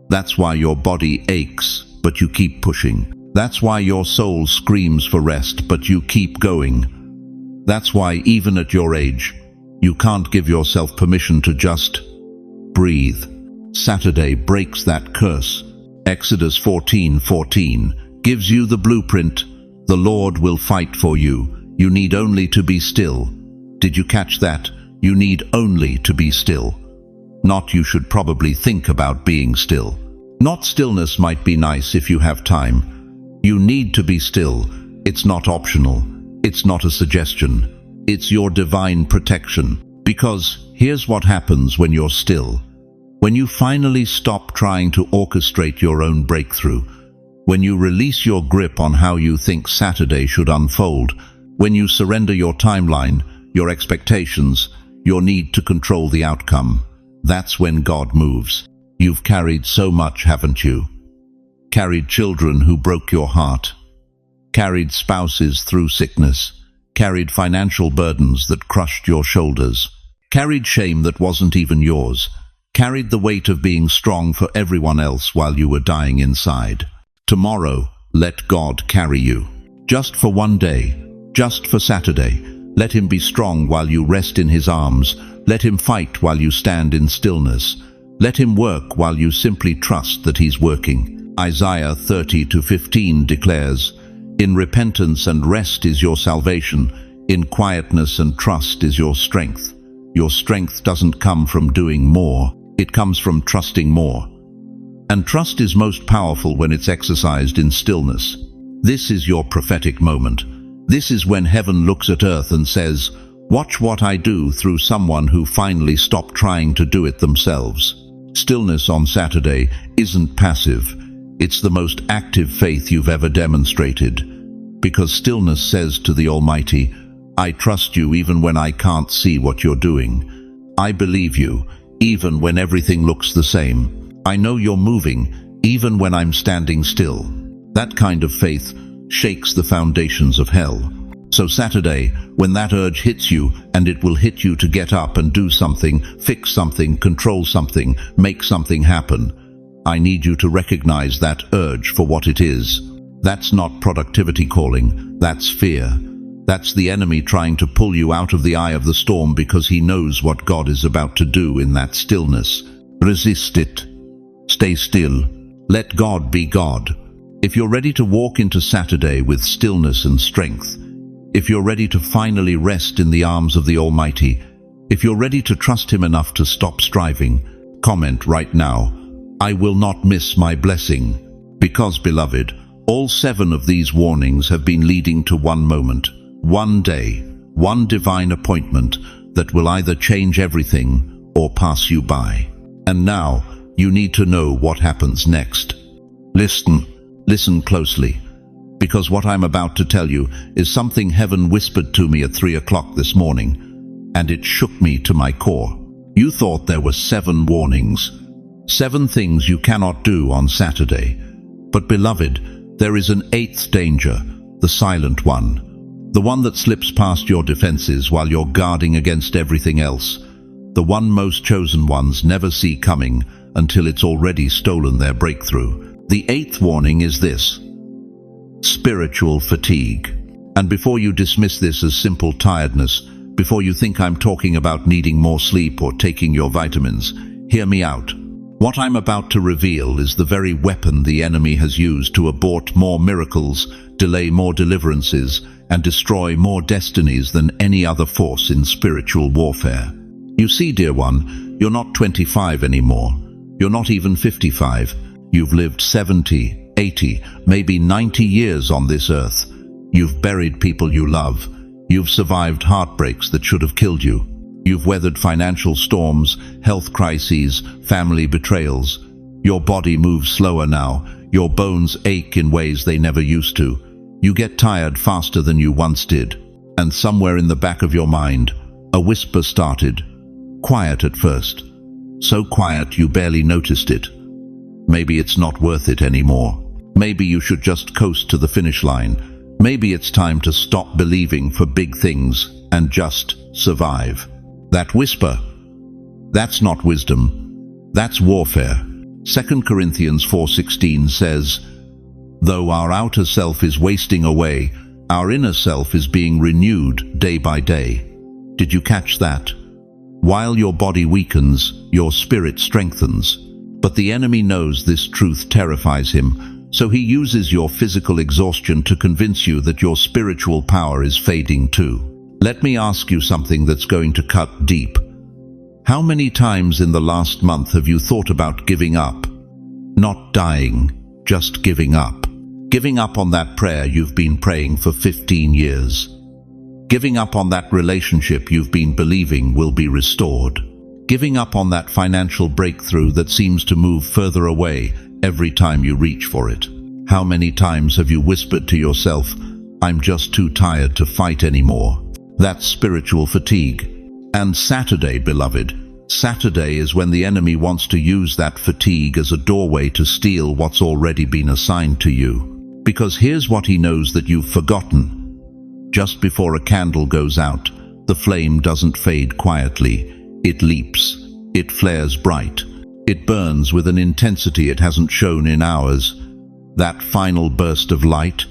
That's why your body aches, but you keep pushing. That's why your soul screams for rest, but you keep going. That's why, even at your age, you can't give yourself permission to just breathe. Saturday breaks that curse. Exodus 14:14 gives you the blueprint. The Lord will fight for you. You need only to be still. Did you catch that? You need only to be still. Not you should probably think about being still. Not stillness might be nice if you have time. You need to be still. It's not optional. It's not a suggestion. It's your divine protection. Because here's what happens when you're still. When you finally stop trying to orchestrate your own breakthrough, when you release your grip on how you think Saturday should unfold, when you surrender your timeline, your expectations, your need to control the outcome, that's when God moves. You've carried so much, haven't you? Carried children who broke your heart, carried spouses through sickness, carried financial burdens that crushed your shoulders, carried shame that wasn't even yours, carried the weight of being strong for everyone else while you were dying inside. Tomorrow, let God carry you. Just for one day, just for Saturday, let Him be strong while you rest in His arms. Let Him fight while you stand in stillness. Let Him work while you simply trust that He's working. Isaiah 30:15 declares, "In repentance and rest is your salvation. In quietness and trust is your strength." Your strength doesn't come from doing more. It comes from trusting more. And trust is most powerful when it's exercised in stillness. This is your prophetic moment. This is when heaven looks at earth and says, "Watch what I do through someone who finally stopped trying to do it themselves." Stillness on Saturday isn't passive. It's the most active faith you've ever demonstrated. Because stillness says to the Almighty, "I trust you even when I can't see what you're doing. I believe you, even when everything looks the same. I know you're moving, even when I'm standing still." That kind of faith shakes the foundations of hell. So Saturday, when that urge hits you, and it will hit you to get up and do something, fix something, control something, make something happen, I need you to recognize that urge for what it is. That's not productivity calling, that's fear. That's the enemy trying to pull you out of the eye of the storm because he knows what God is about to do in that stillness. Resist it. Stay still. Let God be God. If you're ready to walk into Saturday with stillness and strength, if you're ready to finally rest in the arms of the Almighty, if you're ready to trust Him enough to stop striving, comment right now, "I will not miss my blessing." Because, beloved, all 7 of these warnings have been leading to one moment, one day, one divine appointment that will either change everything or pass you by. And now, you need to know what happens next. Listen closely, because what I'm about to tell you is something heaven whispered to me at 3 o'clock this morning, and it shook me to my core. You thought there were 7 warnings, 7 things you cannot do on Saturday. But beloved, there is an 8th danger, the silent one, the one that slips past your defenses while you're guarding against everything else, the one most chosen ones never see coming until it's already stolen their breakthrough. The 8th warning is this: spiritual fatigue. And before you dismiss this as simple tiredness, before you think I'm talking about needing more sleep or taking your vitamins, hear me out. What I'm about to reveal is the very weapon the enemy has used to abort more miracles, delay more deliverances, and destroy more destinies than any other force in spiritual warfare. You see, dear one, you're not 25 anymore. You're not even 55. You've lived 70, 80, maybe 90 years on this earth. You've buried people you love. You've survived heartbreaks that should have killed you. You've weathered financial storms, health crises, family betrayals. Your body moves slower now. Your bones ache in ways they never used to. You get tired faster than you once did. And somewhere in the back of your mind, a whisper started. Quiet at first. So quiet you barely noticed it. Maybe it's not worth it anymore. Maybe you should just coast to the finish line. Maybe it's time to stop believing for big things and just survive. That whisper, That's not wisdom. That's warfare. 2 Corinthians 4:16 says, "Though our outer self is wasting away, our inner self is being renewed day by day." Did you catch that? While your body weakens, your spirit strengthens. But the enemy knows this truth terrifies him, so he uses your physical exhaustion to convince you that your spiritual power is fading too. Let me ask you something that's going to cut deep. How many times in the last month have you thought about giving up? Not dying, just giving up. Giving up on that prayer you've been praying for 15 years. Giving up on that relationship you've been believing will be restored. Giving up on that financial breakthrough that seems to move further away every time you reach for it. How many times have you whispered to yourself, "I'm just too tired to fight anymore"? That's spiritual fatigue. And Saturday, beloved, Saturday is when the enemy wants to use that fatigue as a doorway to steal what's already been assigned to you. Because here's what he knows that you've forgotten. Just before a candle goes out, the flame doesn't fade quietly. It leaps. It flares bright. It burns with an intensity it hasn't shown in hours. That final burst of light,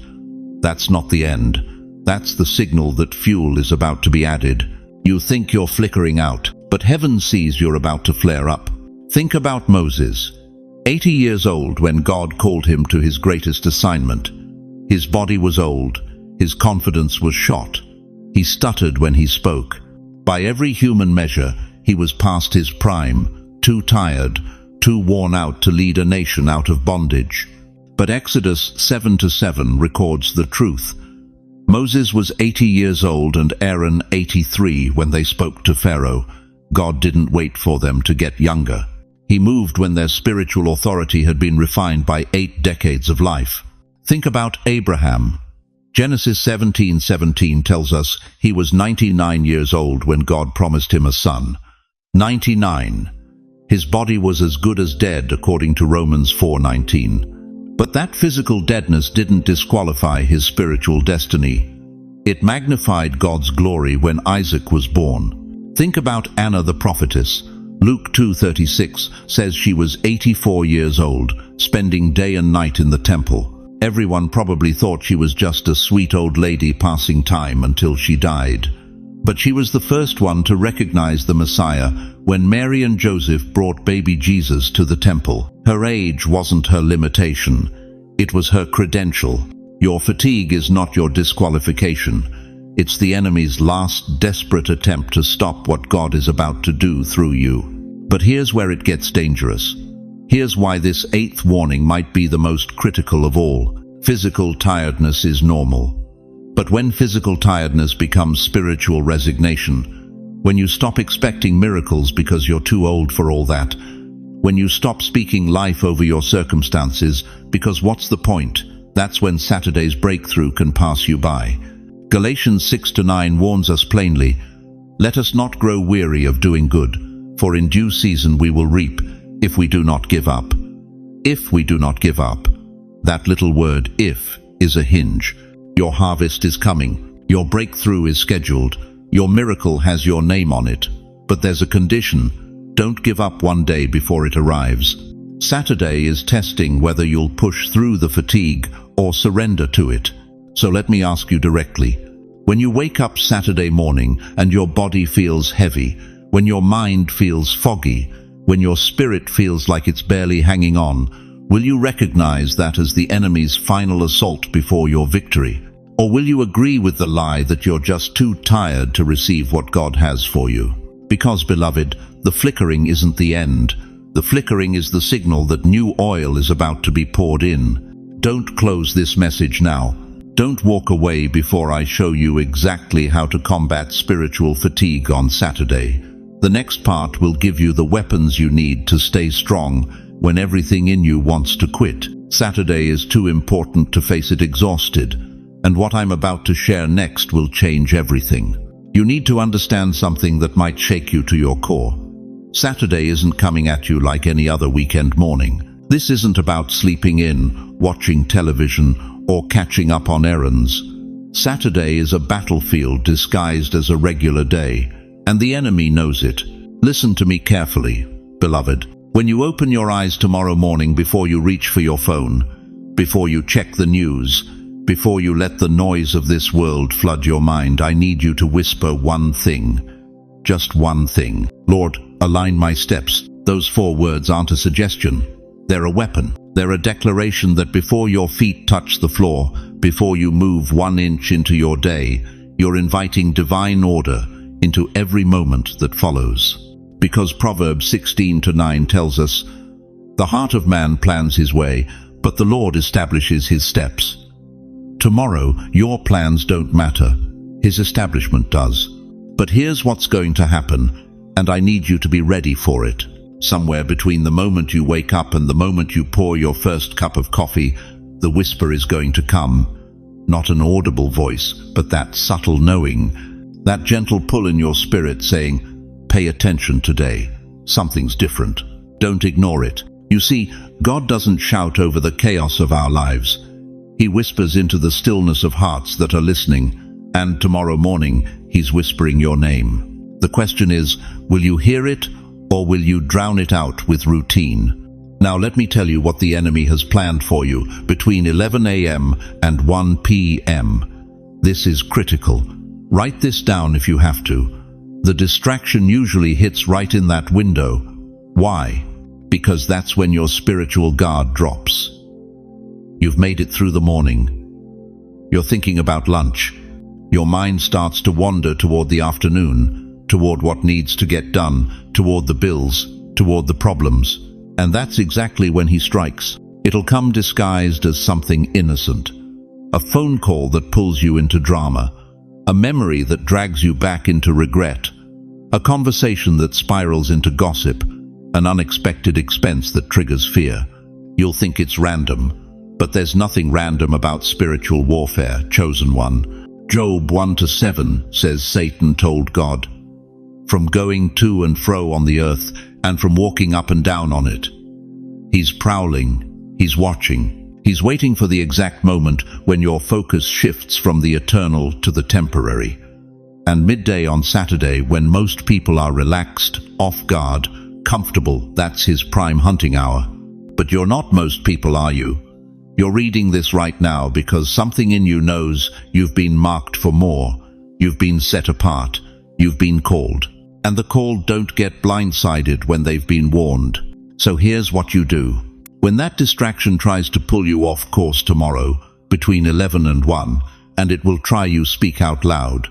that's not the end. That's the signal that fuel is about to be added. You think you're flickering out, but heaven sees you're about to flare up. Think about Moses, 80 years old when God called him to his greatest assignment. His body was old. His confidence was shot. He stuttered when he spoke. By every human measure, he was past his prime, too tired, too worn out to lead a nation out of bondage. But Exodus 7:7 records the truth. Moses was 80 years old and Aaron 83 when they spoke to Pharaoh. God didn't wait for them to get younger. He moved when their spiritual authority had been refined by 8 decades of life. Think about Abraham. Genesis 17:17 tells us he was 99 years old when God promised him a son. 99. His body was as good as dead according to Romans 4:19. But that physical deadness didn't disqualify his spiritual destiny. It magnified God's glory when Isaac was born. Think about Anna the prophetess. Luke 2:36 says she was 84 years old, spending day and night in the temple. Everyone probably thought she was just a sweet old lady passing time until she died. But she was the first one to recognize the Messiah when Mary and Joseph brought baby Jesus to the temple. Her age wasn't her limitation. It was her credential. Your fatigue is not your disqualification. It's the enemy's last desperate attempt to stop what God is about to do through you. But here's where it gets dangerous. Here's why this 8th warning might be the most critical of all. Physical tiredness is normal. But when physical tiredness becomes spiritual resignation, when you stop expecting miracles because you're too old for all that, when you stop speaking life over your circumstances because what's the point, that's when Saturday's breakthrough can pass you by. Galatians 6-9 warns us plainly, "Let us not grow weary of doing good, for in due season we will reap, if we do not give up." If we do not give up. That little word, if, is a hinge. Your harvest is coming. Your breakthrough is scheduled. Your miracle has your name on it. But there's a condition. Don't give up one day before it arrives. Saturday is testing whether you'll push through the fatigue or surrender to it. So let me ask you directly. When you wake up Saturday morning and your body feels heavy, when your mind feels foggy, when your spirit feels like it's barely hanging on, will you recognize that as the enemy's final assault before your victory? Or will you agree with the lie that you're just too tired to receive what God has for you? Because, beloved, the flickering isn't the end. The flickering is the signal that new oil is about to be poured in. Don't close this message now. Don't walk away before I show you exactly how to combat spiritual fatigue on Saturday. The next part will give you the weapons you need to stay strong when everything in you wants to quit. Saturday is too important to face it exhausted, and what I'm about to share next will change everything. You need to understand something that might shake you to your core. Saturday isn't coming at you like any other weekend morning. This isn't about sleeping in, watching television, or catching up on errands. Saturday is a battlefield disguised as a regular day, and the enemy knows it. Listen to me carefully, beloved. When you open your eyes tomorrow morning, before you reach for your phone, before you check the news, before you let the noise of this world flood your mind, I need you to whisper one thing. Just one thing. Lord, align my steps. Those 4 words aren't a suggestion. They're a weapon. They're a declaration that before your feet touch the floor, before you move 1 inch into your day, you're inviting divine order into every moment that follows. Because Proverbs 16:9 tells us, "The heart of man plans his way, but the Lord establishes his steps." Tomorrow, your plans don't matter. His establishment does. But here's what's going to happen, and I need you to be ready for it. Somewhere between the moment you wake up and the moment you pour your first cup of coffee, the whisper is going to come. Not an audible voice, but that subtle knowing, that gentle pull in your spirit saying, "Pay attention today. Something's different. Don't ignore it." You see, God doesn't shout over the chaos of our lives. He whispers into the stillness of hearts that are listening, and tomorrow morning, He's whispering your name. The question is, will you hear it, or will you drown it out with routine? Now let me tell you what the enemy has planned for you between 11 a.m. and 1 p.m. This is critical. Write this down if you have to. The distraction usually hits right in that window. Why? Because that's when your spiritual guard drops. You've made it through the morning. You're thinking about lunch. Your mind starts to wander toward the afternoon, toward what needs to get done, toward the bills, toward the problems. And that's exactly when he strikes. It'll come disguised as something innocent. A phone call that pulls you into drama. A memory that drags you back into regret. A conversation that spirals into gossip. An unexpected expense that triggers fear. You'll think it's random, but there's nothing random about spiritual warfare, chosen one. Job 1-7 says Satan told God, "From going to and fro on the earth, and from walking up and down on it." He's prowling, he's watching, he's waiting for the exact moment when your focus shifts from the eternal to the temporary. And midday on Saturday, when most people are relaxed, off guard, comfortable, that's his prime hunting hour. But you're not most people, are you? You're reading this right now because something in you knows you've been marked for more. You've been set apart. You've been called. And the called don't get blindsided when they've been warned. So here's what you do. When that distraction tries to pull you off course tomorrow, between 11 and 1, and it will try you, speak out loud.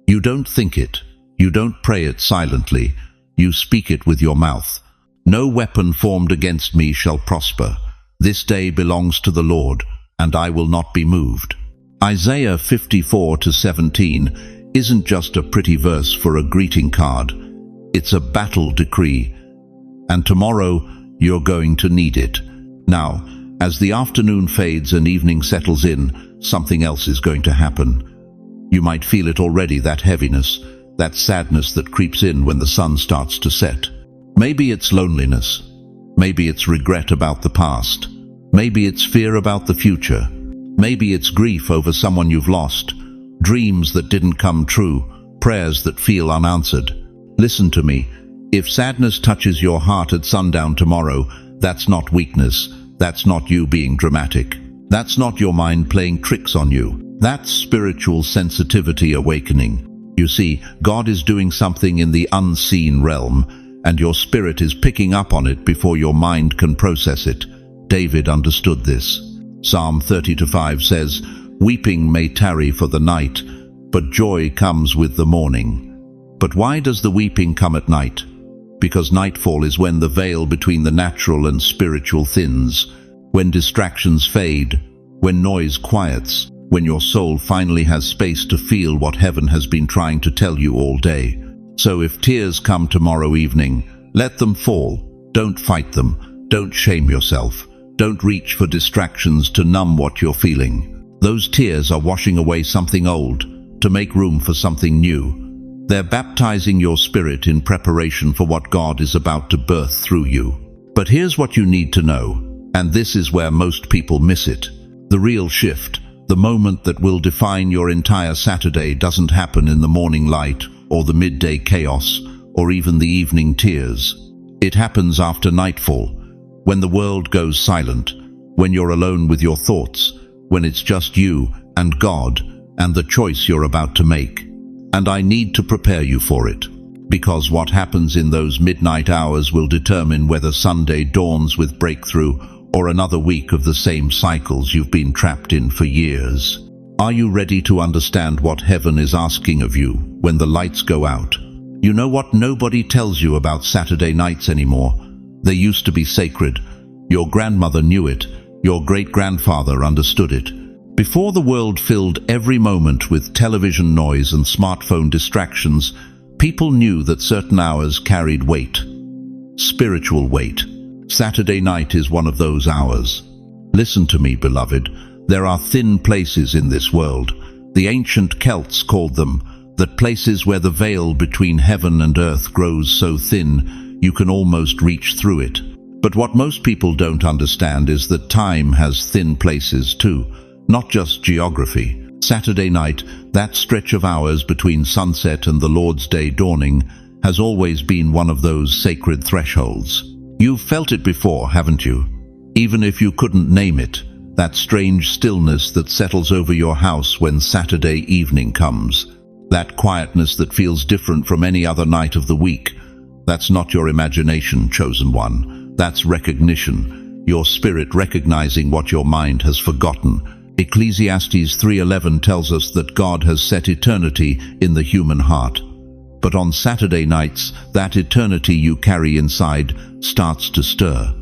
You don't think it. You don't pray it silently. You speak it with your mouth. "No weapon formed against me shall prosper. This day belongs to the Lord, and I will not be moved." Isaiah 54-17 isn't just a pretty verse for a greeting card. It's a battle decree. And tomorrow, you're going to need it. Now, as the afternoon fades and evening settles in, something else is going to happen. You might feel it already, that heaviness, that sadness that creeps in when the sun starts to set. Maybe it's loneliness. Maybe it's regret about the past. Maybe it's fear about the future. Maybe it's grief over someone you've lost. Dreams that didn't come true. Prayers that feel unanswered. Listen to me. If sadness touches your heart at sundown tomorrow, that's not weakness. That's not you being dramatic. That's not your mind playing tricks on you. That's spiritual sensitivity awakening. You see, God is doing something in the unseen realm, and your spirit is picking up on it before your mind can process it. David understood this. Psalm 30:5 says, "Weeping may tarry for the night, but joy comes with the morning." But why does the weeping come at night? Because nightfall is when the veil between the natural and spiritual thins, when distractions fade, when noise quiets, when your soul finally has space to feel what heaven has been trying to tell you all day. So if tears come tomorrow evening, let them fall. Don't fight them. Don't shame yourself. Don't reach for distractions to numb what you're feeling. Those tears are washing away something old to make room for something new. They're baptizing your spirit in preparation for what God is about to birth through you. But here's what you need to know, and this is where most people miss it. The real shift, the moment that will define your entire Saturday, doesn't happen in the morning light or the midday chaos or even the evening tears. It happens after nightfall, when the world goes silent, when you're alone with your thoughts, when it's just you and God and the choice you're about to make. And I need to prepare you for it, because what happens in those midnight hours will determine whether Sunday dawns with breakthrough or another week of the same cycles you've been trapped in for years. Are you ready to understand what heaven is asking of you when the lights go out? You know what nobody tells you about Saturday nights anymore? They used to be sacred. Your grandmother knew it. Your great-grandfather understood it. Before the world filled every moment with television noise and smartphone distractions, people knew that certain hours carried weight. Spiritual weight. Saturday night is one of those hours. Listen to me, beloved. There are thin places in this world. The ancient Celts called them that places where the veil between heaven and earth grows so thin you can almost reach through it. But what most people don't understand is that time has thin places too, not just geography. Saturday night, that stretch of hours between sunset and the Lord's Day dawning, has always been one of those sacred thresholds. You've felt it before, haven't you? Even if you couldn't name it, that strange stillness that settles over your house when Saturday evening comes. That quietness that feels different from any other night of the week. That's not your imagination, chosen one. That's recognition. Your spirit recognizing what your mind has forgotten. Ecclesiastes 3:11 tells us that God has set eternity in the human heart. But on Saturday nights, that eternity you carry inside starts to stir,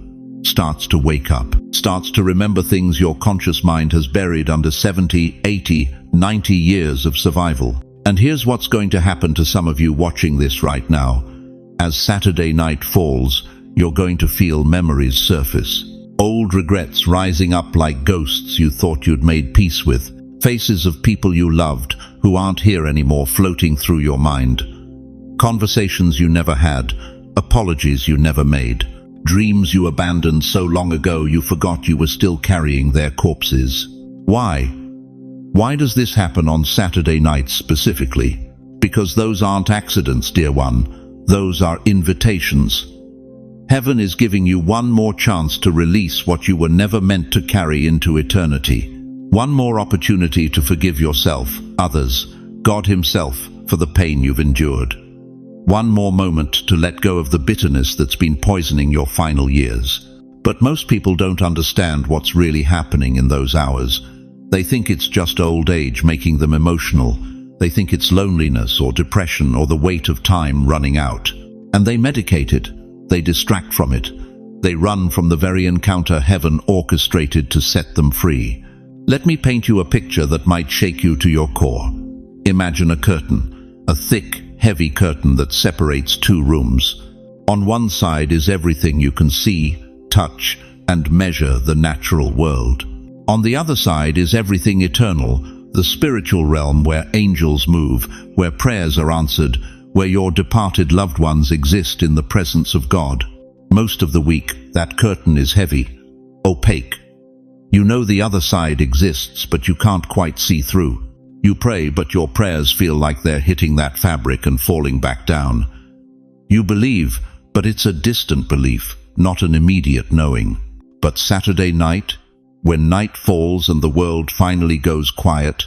starts to wake up, starts to remember things your conscious mind has buried under 70, 80, 90 years of survival. And here's what's going to happen to some of you watching this right now. As Saturday night falls, you're going to feel memories surface. Old regrets rising up like ghosts you thought you'd made peace with. Faces of people you loved who aren't here anymore floating through your mind. Conversations you never had. Apologies you never made. Dreams you abandoned so long ago you forgot you were still carrying their corpses. Why? Why does this happen on Saturday nights specifically? Because those aren't accidents, dear one. Those are invitations. Heaven is giving you one more chance to release what you were never meant to carry into eternity. One more opportunity to forgive yourself, others, God Himself, for the pain you've endured. One more moment to let go of the bitterness that's been poisoning your final years. But most people don't understand what's really happening in those hours. They think it's just old age making them emotional. They think it's loneliness or depression or the weight of time running out. And they medicate it. They distract from it. They run from the very encounter heaven orchestrated to set them free. Let me paint you a picture that might shake you to your core. Imagine a curtain, a thick, heavy curtain that separates two rooms. On one side is everything you can see, touch, and measure, the natural world. On the other side is everything eternal, the spiritual realm where angels move, where prayers are answered, where your departed loved ones exist in the presence of God. Most of the week, that curtain is heavy, opaque. You know the other side exists, but you can't quite see through. You pray, but your prayers feel like they're hitting that fabric and falling back down. You believe, but it's a distant belief, not an immediate knowing. But Saturday night, when night falls and the world finally goes quiet,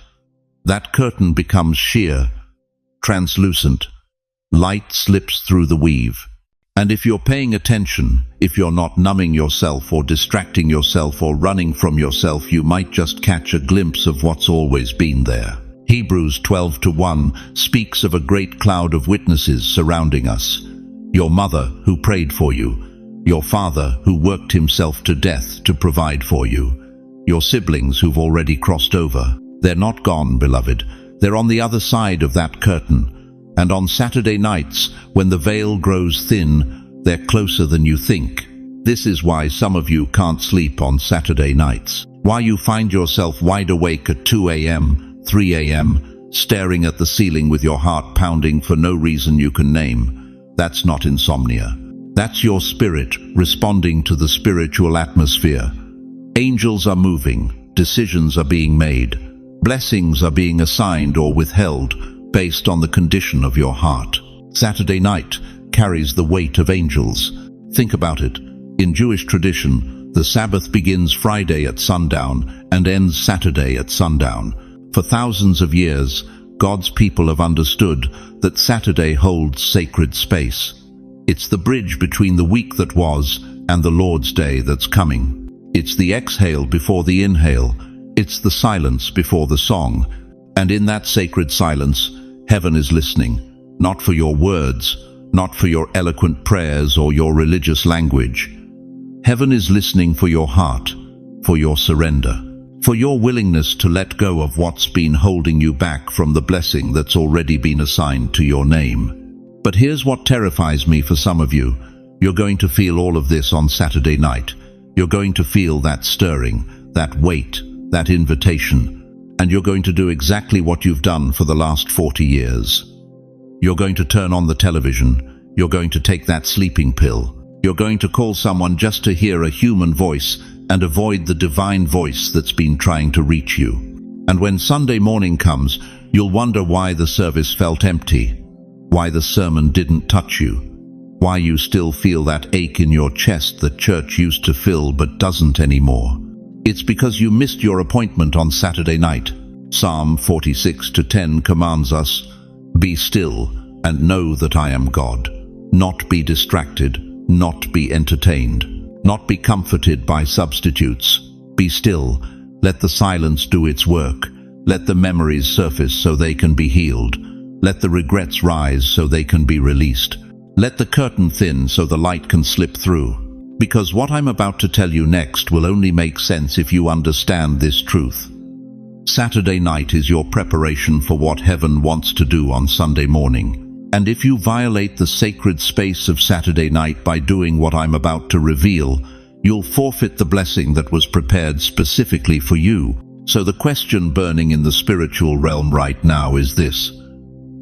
that curtain becomes sheer, translucent. Light slips through the weave. And if you're paying attention, if you're not numbing yourself or distracting yourself or running from yourself, you might just catch a glimpse of what's always been there. Hebrews 12:1 speaks of a great cloud of witnesses surrounding us. Your mother who prayed for you. Your father who worked himself to death to provide for you. Your siblings who've already crossed over. They're not gone, beloved. They're on the other side of that curtain. And on Saturday nights, when the veil grows thin, they're closer than you think. This is why some of you can't sleep on Saturday nights. Why you find yourself wide awake at 2 a.m., 3 a.m., staring at the ceiling with your heart pounding for no reason you can name. That's not insomnia. That's your spirit responding to the spiritual atmosphere. Angels are moving, decisions are being made, blessings are being assigned or withheld based on the condition of your heart. Saturday night, carries the weight of angels. Think about it. In Jewish tradition, the Sabbath begins Friday at sundown and ends Saturday at sundown. For thousands of years, God's people have understood that Saturday holds sacred space. It's the bridge between the week that was and the Lord's day that's coming. It's the exhale before the inhale. It's the silence before the song. And in that sacred silence, heaven is listening, not for your words, not for your eloquent prayers or your religious language. Heaven is listening for your heart, for your surrender, for your willingness to let go of what's been holding you back from the blessing that's already been assigned to your name. But here's what terrifies me for some of you. You're going to feel all of this on Saturday night. You're going to feel that stirring, that weight, that invitation, and you're going to do exactly what you've done for the last 40 years. You're going to turn on the television. You're going to take that sleeping pill. You're going to call someone just to hear a human voice and avoid the divine voice that's been trying to reach you. And when Sunday morning comes, you'll wonder why the service felt empty, why the sermon didn't touch you, why you still feel that ache in your chest that church used to fill but doesn't anymore. It's because you missed your appointment on Saturday night. Psalm 46:10 commands us, "Be still and know that I am God." Not be distracted, not be entertained, not be comforted by substitutes. Be still. Let the silence do its work. Let the memories surface so they can be healed. Let the regrets rise so they can be released. Let the curtain thin so the light can slip through. Because what I'm about to tell you next will only make sense if you understand this truth. Saturday night is your preparation for what heaven wants to do on Sunday morning. And if you violate the sacred space of Saturday night by doing what I'm about to reveal, you'll forfeit the blessing that was prepared specifically for you. So the question burning in the spiritual realm right now is this: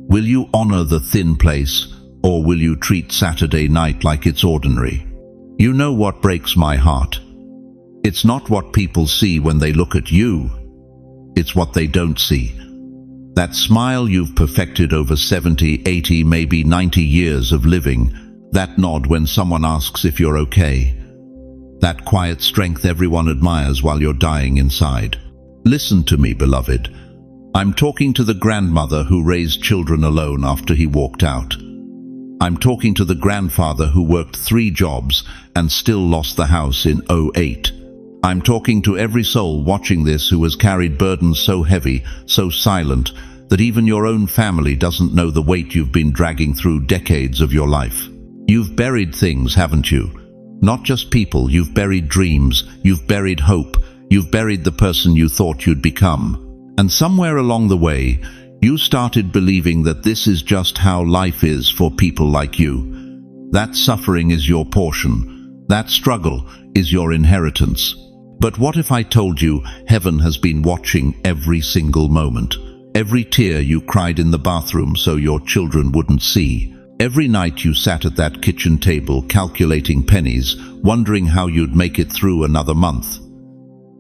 will you honor the thin place, or will you treat Saturday night like it's ordinary? You know what breaks my heart? It's not what people see when they look at you. It's what they don't see. That smile you've perfected over 70, 80, maybe 90 years of living. That nod when someone asks if you're okay. That quiet strength everyone admires while you're dying inside. Listen to me, beloved. I'm talking to the grandmother who raised children alone after he walked out. I'm talking to the grandfather who worked 3 jobs and still lost the house in 2008. I'm talking to every soul watching this who has carried burdens so heavy, so silent, that even your own family doesn't know the weight you've been dragging through decades of your life. You've buried things, haven't you? Not just people, you've buried dreams, you've buried hope, you've buried the person you thought you'd become. And somewhere along the way, you started believing that this is just how life is for people like you. That suffering is your portion. That struggle is your inheritance. But what if I told you heaven has been watching every single moment? Every tear you cried in the bathroom so your children wouldn't see. Every night you sat at that kitchen table calculating pennies, wondering how you'd make it through another month.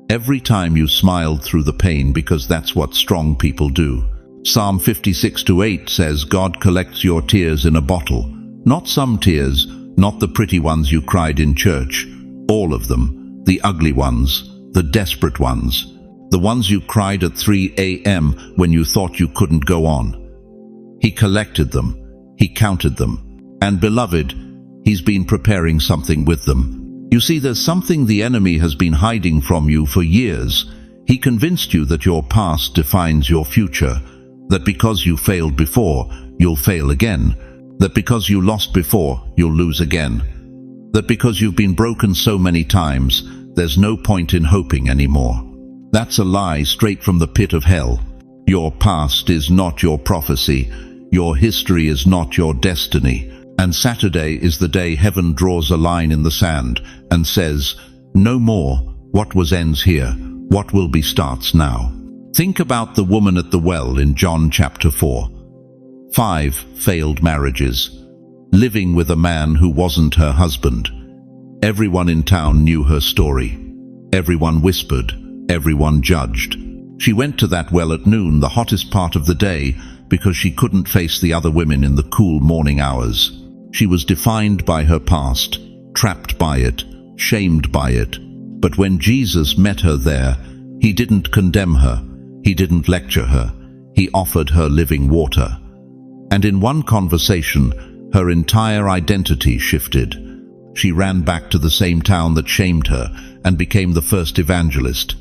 Every time you smiled through the pain, because that's what strong people do. Psalm 56:8 says God collects your tears in a bottle. Not some tears, not the pretty ones you cried in church. All of them. The ugly ones, the desperate ones, the ones you cried at 3 a.m. when you thought you couldn't go on. He collected them, he counted them, and beloved, he's been preparing something with them. You see, there's something the enemy has been hiding from you for years. He convinced you that your past defines your future, that because you failed before, you'll fail again, that because you lost before, you'll lose again. That because you've been broken so many times, there's no point in hoping anymore. That's a lie straight from the pit of hell. Your past is not your prophecy. Your history is not your destiny. And Saturday is the day heaven draws a line in the sand and says, no more. What was ends here. What will be starts now. Think about the woman at the well in John chapter 4. 5 failed marriages. Living with a man who wasn't her husband. Everyone in town knew her story. Everyone whispered. Everyone judged. She went to that well at noon, the hottest part of the day, because she couldn't face the other women in the cool morning hours. She was defined by her past, trapped by it, shamed by it. But when Jesus met her there, he didn't condemn her, he didn't lecture her, he offered her living water. And in one conversation, her entire identity shifted. She ran back to the same town that shamed her and became the first evangelist.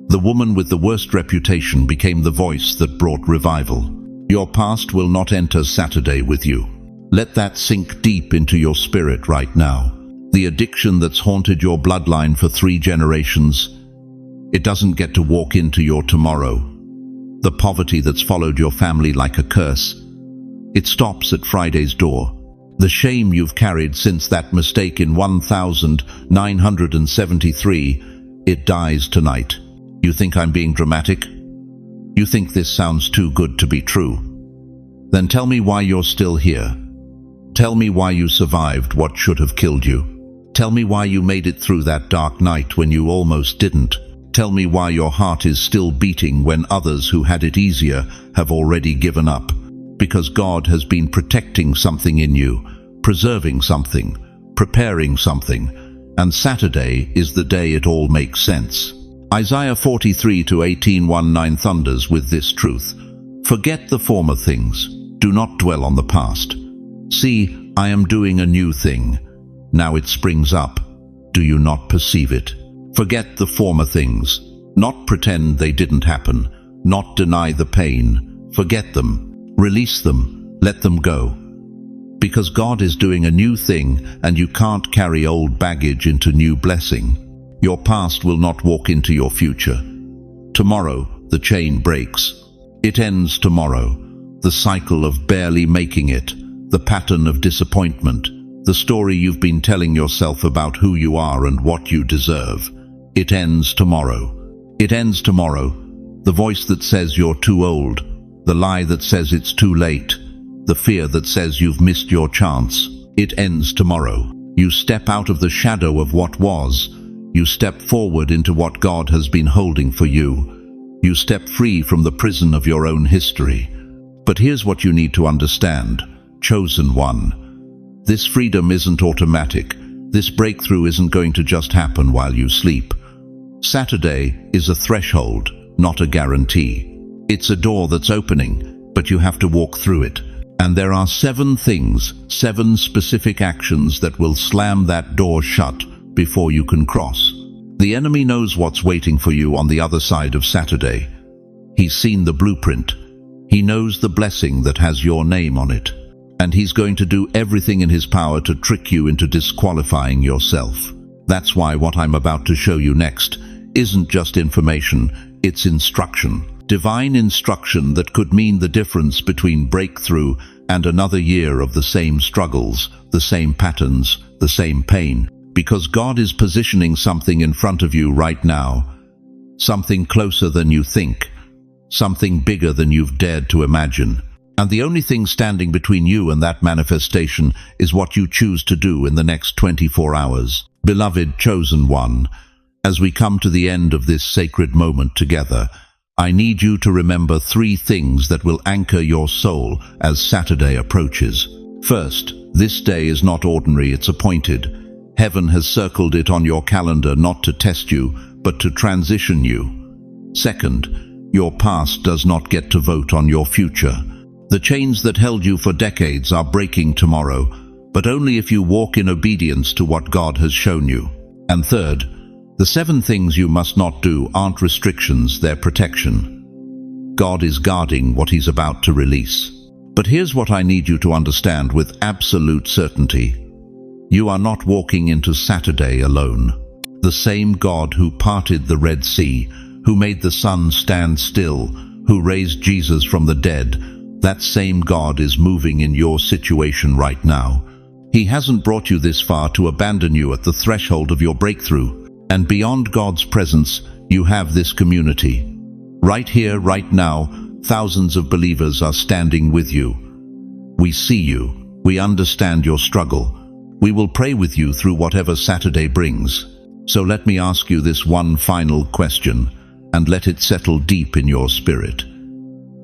The woman with the worst reputation became the voice that brought revival. Your past will not enter Saturday with you. Let that sink deep into your spirit right now. The addiction that's haunted your bloodline for 3 generations, it doesn't get to walk into your tomorrow. The poverty that's followed your family like a curse, it stops at Friday's door. The shame you've carried since that mistake in 1973, it dies tonight. You think I'm being dramatic? You think this sounds too good to be true? Then tell me why you're still here. Tell me why you survived what should have killed you. Tell me why you made it through that dark night when you almost didn't. Tell me why your heart is still beating when others who had it easier have already given up. Because God has been protecting something in you, preserving something, preparing something, and Saturday is the day it all makes sense. Isaiah 43:18-19 thunders with this truth. Forget the former things. Do not dwell on the past. See, I am doing a new thing. Now it springs up. Do you not perceive it? Forget the former things. Not pretend they didn't happen. Not deny the pain. Forget them. Release them. Let them go. Because God is doing a new thing, and you can't carry old baggage into new blessing. Your past will not walk into your future. Tomorrow, the chain breaks. It ends tomorrow. The cycle of barely making it, the pattern of disappointment, the story you've been telling yourself about who you are and what you deserve. It ends tomorrow. It ends tomorrow. The voice that says you're too old, the lie that says it's too late, the fear that says you've missed your chance. It ends tomorrow. You step out of the shadow of what was. You step forward into what God has been holding for you. You step free from the prison of your own history. But here's what you need to understand, chosen one. This freedom isn't automatic. This breakthrough isn't going to just happen while you sleep. Saturday is a threshold, not a guarantee. It's a door that's opening, but you have to walk through it. And there are 7 things, 7 specific actions that will slam that door shut before you can cross. The enemy knows what's waiting for you on the other side of Saturday. He's seen the blueprint. He knows the blessing that has your name on it. And he's going to do everything in his power to trick you into disqualifying yourself. That's why what I'm about to show you next isn't just information, it's instruction. Divine instruction that could mean the difference between breakthrough and another year of the same struggles, the same patterns, the same pain. Because God is positioning something in front of you right now, something closer than you think, something bigger than you've dared to imagine. And the only thing standing between you and that manifestation is what you choose to do in the next 24 hours. Beloved chosen one, as we come to the end of this sacred moment together, I need you to remember 3 things that will anchor your soul as Saturday approaches. First, this day is not ordinary, it's appointed. Heaven has circled it on your calendar not to test you, but to transition you. Second, your past does not get to vote on your future. The chains that held you for decades are breaking tomorrow, but only if you walk in obedience to what God has shown you. And third, the 7 things you must not do aren't restrictions, they're protection. God is guarding what He's about to release. But here's what I need you to understand with absolute certainty. You are not walking into Saturday alone. The same God who parted the Red Sea, who made the sun stand still, who raised Jesus from the dead, that same God is moving in your situation right now. He hasn't brought you this far to abandon you at the threshold of your breakthrough. And beyond God's presence, you have this community. Right here, right now, thousands of believers are standing with you. We see you. We understand your struggle. We will pray with you through whatever Saturday brings. So let me ask you this one final question, and let it settle deep in your spirit.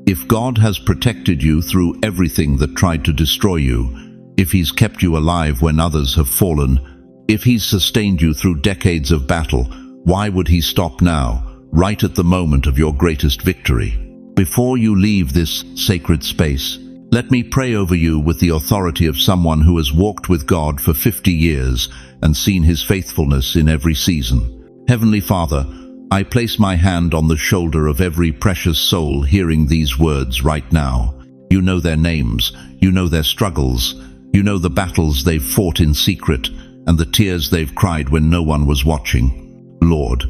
If God has protected you through everything that tried to destroy you, if He's kept you alive when others have fallen, if He's sustained you through decades of battle, why would He stop now, right at the moment of your greatest victory? Before you leave this sacred space, let me pray over you with the authority of someone who has walked with God for 50 years and seen His faithfulness in every season. Heavenly Father, I place my hand on the shoulder of every precious soul hearing these words right now. You know their names, you know their struggles, you know the battles they've fought in secret and the tears they've cried when no one was watching. Lord,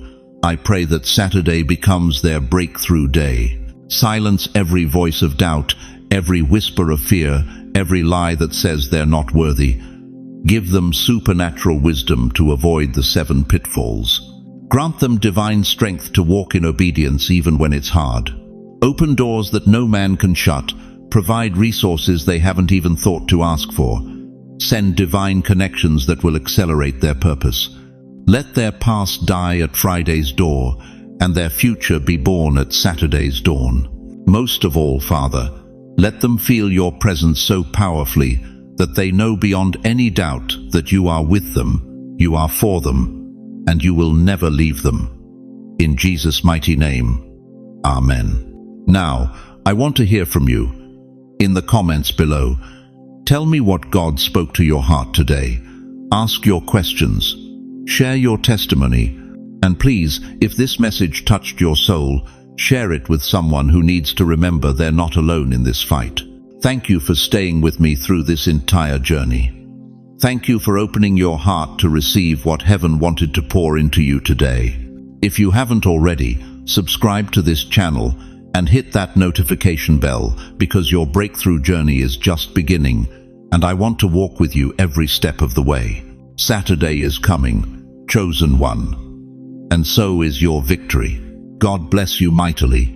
I pray that Saturday becomes their breakthrough day. Silence every voice of doubt, every whisper of fear, every lie that says they're not worthy. Give them supernatural wisdom to avoid the 7 pitfalls. Grant them divine strength to walk in obedience even when it's hard. Open doors that no man can shut. Provide resources they haven't even thought to ask for. Send divine connections that will accelerate their purpose. Let their past die at Friday's door, and their future be born at Saturday's dawn. Most of all, Father, let them feel your presence so powerfully that they know beyond any doubt that you are with them, you are for them, and you will never leave them. In Jesus' mighty name, Amen. Now, I want to hear from you. In the comments below, tell me what God spoke to your heart today. Ask your questions. Share your testimony. And please, if this message touched your soul, share it with someone who needs to remember they're not alone in this fight. Thank you for staying with me through this entire journey. Thank you for opening your heart to receive what heaven wanted to pour into you today. If you haven't already, subscribe to this channel and hit that notification bell, because your breakthrough journey is just beginning, and I want to walk with you every step of the way. Saturday is coming, chosen one. And so is your victory. God bless you mightily.